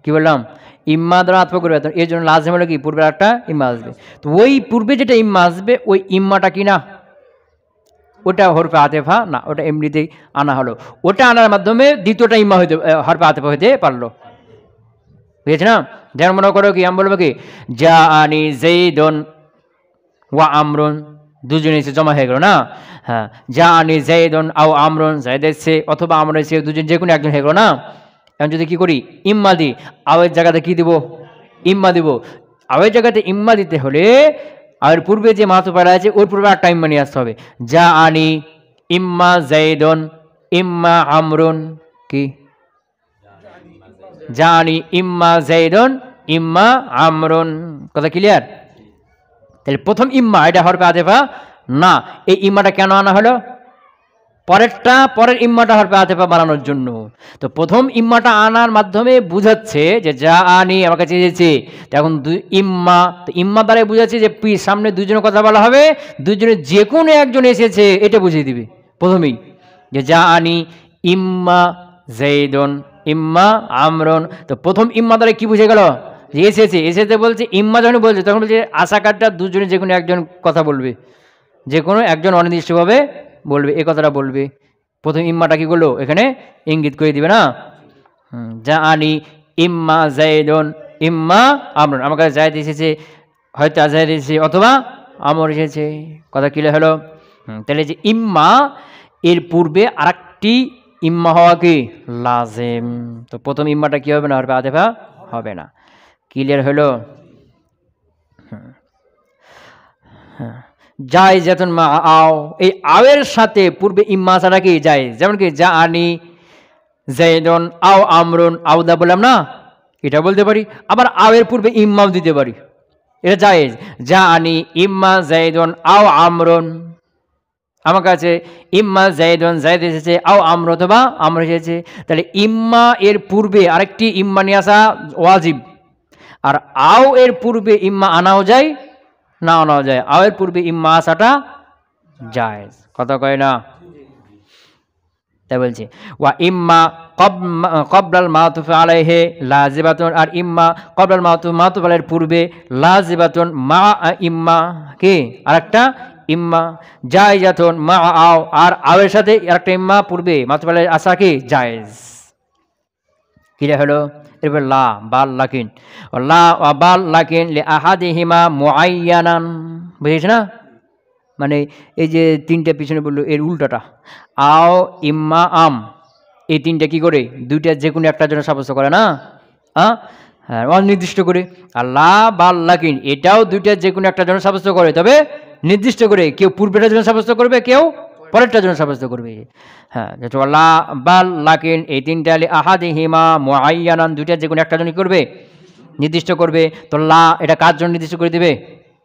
কি বললাম? ইম্মা দ্বারা আতফ করবে, তো এর জন্য লাজিম হলো কি পূর্বে একটা ইম্মা আসবে। তো ওই পূর্বে যেটা ইম্মা আসবে, ওই ইম্মাটা কি না ওটা হরফে আতেফা না, ওটা এমনিতেই আনা হলো। ওটা আনার মাধ্যমে দ্বিতীয়টা ইম্মা হইতে হরফে আতেফা হইতে পারলো। বুঝেছি না? যেমন মনে করো কি আমি বলবো কি যা আনি জাইদুন ওয়া আমরুন, দুজনে এসে জমা হয়ে গেল না? হ্যাঁ, যা আনি জাইদুন আও আমরুন, জাইদ এসে অথবা আমর এসে, দুজন যে কোনো একজন হয়ে গেল না? এখন যদি কি করি ইম্মা দিই, আওয়ের জায়গাতে কি দিব? ইম্মা দিব। আওয়ের জায়গাতে ইম্মা দিতে হলে আর পূর্বে যে মাতুফারা আছে ওর পূর্বে একটা ইম্মা নিয়ে আসতে হবে। যা আনি ইম্মা জাইদুন ইম্মা আমরুন, কি জানি ইম্মা জাইদুন ইম্মা আমরুন, কথা ক্লিয়ার? তাহলে প্রথম ইম্মা এটা হরফে আতেফা না। এই ইম্মাটা কেন আনা হলো? পরের ইম্মাটা হরফে আতেফা বানানোর জন্য। তো প্রথম ইম্মাটা আনার মাধ্যমে বুঝাচ্ছে যে যা আনি আমার কাছে এসেছে, তো এখন ইম্মা, তো ইম্মা দ্বারা বুঝাচ্ছে যে সামনে দুজনের কথা বলা হবে, দুজনের যে কোনো একজন এসেছে এটা বুঝিয়ে দিবে প্রথমেই, যে যা আনি ইম্মা জাইদুন ইম্মা আমরুন। তো প্রথম ইম্মা দ্বারা কি বুঝে গেল? যে এসেছে বলছে, ইম্মা যখন বলছে তখন বলছে আশা কার্ডটা দুজনে যে কোনো একজন কথা বলবে, যে কোনো একজন অনির্দিষ্টভাবে বলবে, এই কথাটা বলবে। প্রথম ইম্মাটা কি করলো এখানে ইঙ্গিত করে দিবে না? যা আনি ইম্মা জাইদুন ইম্মা আমরুন, আমার কাছে জায়েদ এসেছে, হয়তো আজায়েদ এসেছে অথবা আমর এসেছে, কথা ক্লিয়ার হলো? তাহলে যে ইম্মা এর পূর্বে আরেকটি ইম্মা হওয়া কি লাজেম। তো প্রথম ইম্মাটা কি হবে না? হরফে আতেফা হবে না। ক্লিয়ার হলো? হ্যাঁ, জায়েজাতুন মা আও, এই আওয়ের সাথে পূর্বে ইম্মা ছাড়া কি জায়েজ। যেমন কি যা আনি জাইদুন আও আমরুন, আওদা বললাম না, এটা বলতে পারি। আবার আওয়ের পূর্বে ইম্মাও দিতে পারি, এটা জায়েজ। যা আনি ইম্মা জাইদুন আও আমরুন, আমার কাছে ইম্মা জাইদুন, জায়েদ এসেছে, আও আমর অথবা আমর এসেছে। তাহলে ইম্মা এর পূর্বে আরেকটি ইম্মা নিয়ে আসা ওয়াজিব, আর আও এর পূর্বে ইম্মা আনাও যায় না আনাও যায়। আও এর পূর্বে ইম্মা আসাটা জায়েজ, কথা কয় না? তাই বলছি ওয়া ইম্মা ক্বাবলাল মাতুফ আলাইহি লাজিবাতুন, আর ইম্মা ক্বাবলাল মাতুফ আলাইহির পূর্বে লাজিবাতুন মা ইম্মা, কি আরেকটা ইম্মা জায়েজাতুন মা আও, আর আওয়ের সাথে আরেকটা ইম্মা পূর্বে মাতুফ আলাইহি আসা কি জায়েজ। ক্লিয়ার হলো? এরপর লা বাল লাকিন, লা ওয়া বাল লাকিন লি আহাদিহিমা মুআয়্যানান, বুঝেছ না? মানে এই যে তিনটা পিছনে বললো এর উল্টাটা, আও ইম্মা আম, এই তিনটা কি করে? দুইটা যে কোনো একটার জন্য সাব্যস্ত করে না? হ্যাঁ, অনির্দিষ্ট করে। আর লা বাল লাকিন এটাও দুইটা যে কোনো একটার জন্য সাব্যস্ত করে, তবে নির্দিষ্ট করে। কেউ পূর্বেটার জন্য সাব্যস্ত করবে, কেউ পরেরটার জন্য সাব্যস্ত করবে। হ্যাঁ, লা বাল লাকিন এই তিনটা লি আহাদিহিমা মুআয়্যানান, দুইটা যে কোনো একটার জন্য করবে, নির্দিষ্ট করবে। তো লা এটা কার জন্য নির্দিষ্ট করে দিবে?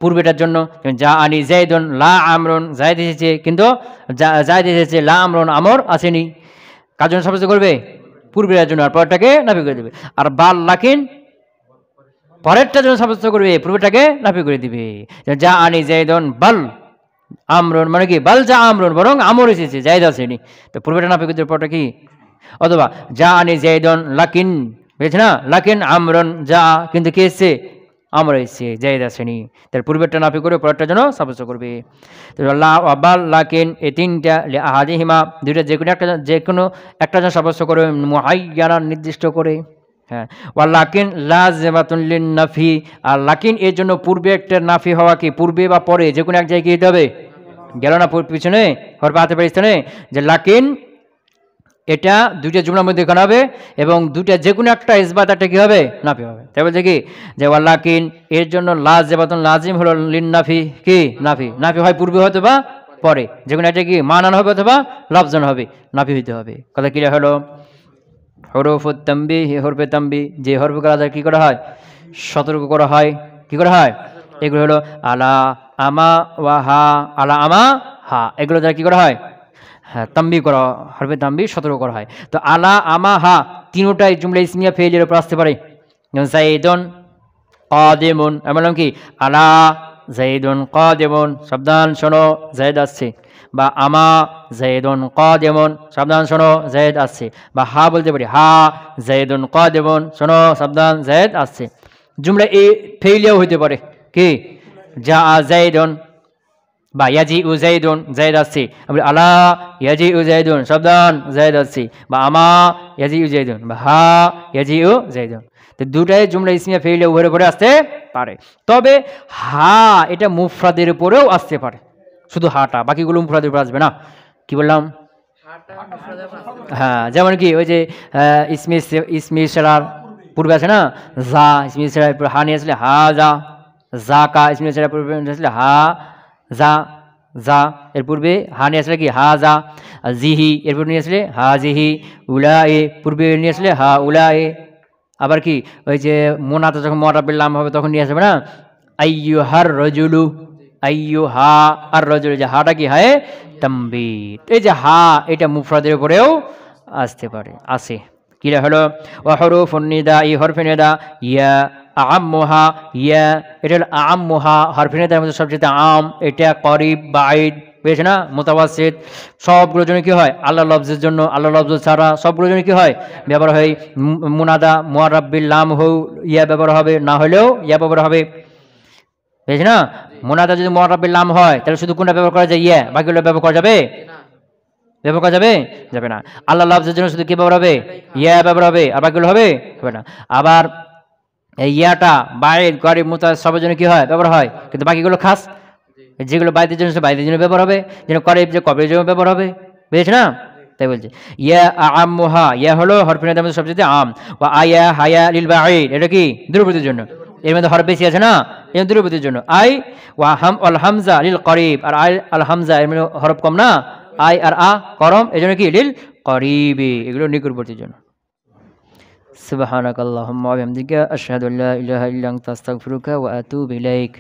পূর্বেটার জন্য। যা আনি জাইদুন লা আমরুন, জায়েদ এসেছে কিন্তু জায়েদ এসেছে, লা আমরুন আমর আসেনি। কার জন্য সাব্যস্ত করবে? পূর্বেটার জন্য, আর পরেরটাকে নাফি করে দেবে। আর বাল লাকিন পরেরটার জন্য সাব্যস্ত করবে, পূর্বেটাকে নাফি করে দিবে। যা আনি জাইদুন বাল আমরুন, মানে কি বাল যা আমরুন, বরং আমর এসেছে, জায়েদ আসেনি। তো পূর্বেটা নাফি করে দেবে, পরটা কি? অথবা যা আনি জাইদুন লাকিন, বুঝেছে না? লাকিন আমরুন যা, কিন্তু কি এসছে? আমর এসছে, জায়েদ আসেনি। তার পূর্বেরটা নাফি করে পরেরটার জন্য সাব্যস্ত করবে। তো লা ওয়া বাল লাকিন এই তিনটা লি আহাদিহিমা, দুইটা যে কোনো একটা জন্য সাব্যস্ত করে, মুআয়্যানান নির্দিষ্ট করে। হ্যাঁ, ওয়া লাকিন লাজিমাতুন লিন নাফি, আর লাকিন এর জন্য পূর্বে একটা নাফি হওয়া কি পূর্বে বা পরে যে কোনো এক জায়গায় দিতে হবে। গেল না পিছনে হরফে আতেফার স্থানে যে লাকিন, এটা দুইটা জুমলার মধ্যে এখানে হবে, এবং দুইটা যে কোনো একটা ইসবাত একটা কি হবে? নাফি হবে। তাই বলছে কি যে ওয়া লাকিন এর জন্য লাজিমাতুন, লাজিম হলো লিন নাফি, কি নাফি। নাফি হয় পূর্বে হয়তো বা পরে, যে কোনো একটা কি মানান হবে অথবা লফজান হবে, নাফি হইতে হবে। কথা ক্লিয়ার হলো? হরফুত তানবিহ, হরফে তানবিহ যে হরফগুলো দ্বারা কি করা হয়? সতর্ক করা হয়। কি করা হয়? এগুলো হলো আলা আমা ওয়া হা, আলা আমা হা, এগুলো দ্বারা কি করা হয়? হ্যাঁ, তানবিহ করা, হরফে তানবিহ সতর্ক করা হয়। তো আলা আমা হা তিনটাই জুমলা ইসমিয়া ফেইলের উপর আসতে পারে। যেমন জাইদুন কাদিমুন, আমি বললাম কি আলা জাইদুন কাদিমুন, সাবধান শোনো জায়েদ আসছে। বা আমা জাইদুন কাদিমুন, সাবধান শোনো জায়েদ আসছে। বা হা বলতে পারি হা জাইদুন কাদিমুন, শোনো সাবধান জায়েদ আসছে। জুমলা এই ফেইলিয়াও হইতে পারে, কি যা জাইদুন বা ইয়াজি উ জাইদুন, জাইদ আসছে, আমি আলা ইয়াজি উ জাইদুন, সাবধান জাইদ আসছে, বা আমা ইয়াজি উ জাইদুন, বা হা ইয়াজি উ জাইদুন। তো দুটাই জুমলা ইসমিয়া ফেইলে উভয়ের উপরে আসতে পারে। তবে হা এটা মুফরাদের উপরেও আসতে পারে, শুধু হাটা, বাকিগুলো মুফরাদের উপরে আসবে না। কি বললাম? হ্যাঁ, যেমন কি ওই যে ইসমি ইশারার পূর্বে আছে না, যা ইসমি ইশারার পূর্বে হা নিয়ে আসলে হা যা, যা কা ইসমি ইশারার পূর্বে নিয়ে আসলে হা যা, যা এর পূর্বে হা নিয়ে আসলে কি হা যা, জিহি এর পূর্বে নিয়ে আসলে হা জিহি, উলা এ পূর্বে নিয়ে আসলে হা উলা এ। আবার কি ওই যে মোনাতে যখন মুআরাবিল লাম হবে তখন নিয়ে আসবে না, আইয়ুহার রাজুলু, আইয়ুহা আর রাজুলু, যে হাটা কি হায় তামবিদ। এই যে হা এটা মুফরাদের উপরেও আসতে পারে, আসে। কি হলো? ওয়া হুরুফুন নিদা, এই হরফে নিদা, ইয়া আম্মুহা, ইয়া এটা হলো আম্মুহা, হরফে নিদার মধ্যে সবচেয়ে আম, এটা করিব বাইদ, পেয়েছে না, মুতাওয়াসিত, সবগুলোর জন্য কি হয়? আল্লাহ লফজের জন্য, আল্লাহ লফজ ছাড়া সবগুলোর জন্য কি হয়? ব্যবহার হয় মুনাদা মুআরাবিল লাম হও ইয়া ব্যবহার হবে, না হলেও ইয়া ব্যবহার হবে, পেয়েছে না। মুনাদা যদি মুআরাবিল লাম হয় তাহলে শুধু কোনটা ব্যবহার করা যায়? ইয়া। বাকিগুলো ব্যবহার করা যাবে? ব্যবহার করা যাবে? যাবে না। আল্লাহ লফজের জন্য শুধু কি ব্যবহার হবে? ইয়া ব্যবহার হবে, আর বাকিগুলো হবে হবে না। আবার এই ইয়াটা বাইদ গরিব মুতা সবার জন্য কি হয়? ব্যবহার হয়, কিন্তু বাকিগুলো খাস, যেগুলো বাইদের জন্য বাইদের জন্য ব্যবহার হবে, যেন করিব যে কবির জন্য ব্যবহার হবে, বুঝেছ না? তাই বলছে ইয়া আম্মুহা, ইয়া হলো হরফে নিদার মধ্যে সবচেয়ে আম, ওয়া আয়া হায়া লিল বাঈদ, এটা কি ধ্রুপদীর জন্য, এর মধ্যে হরফ বেশি আছে না, এই ধ্রুপদীর জন্য। আই ওয়া হাম আল হামজা লিল করিব, আর আই আল হামজা এর মধ্যে হরফ কম না, আই আর আ করম, এজন্য কি লিল করিবি, এগুলো নিকটবর্তীর জন্য। সুবহানাকাল্লাহুম্মা ওয়া বিহামদিকা আশহাদু আল্লা ইলাহা ইল্লা আনতা আস্তাগফিরুকা ওয়া আতুবু ইলাইক।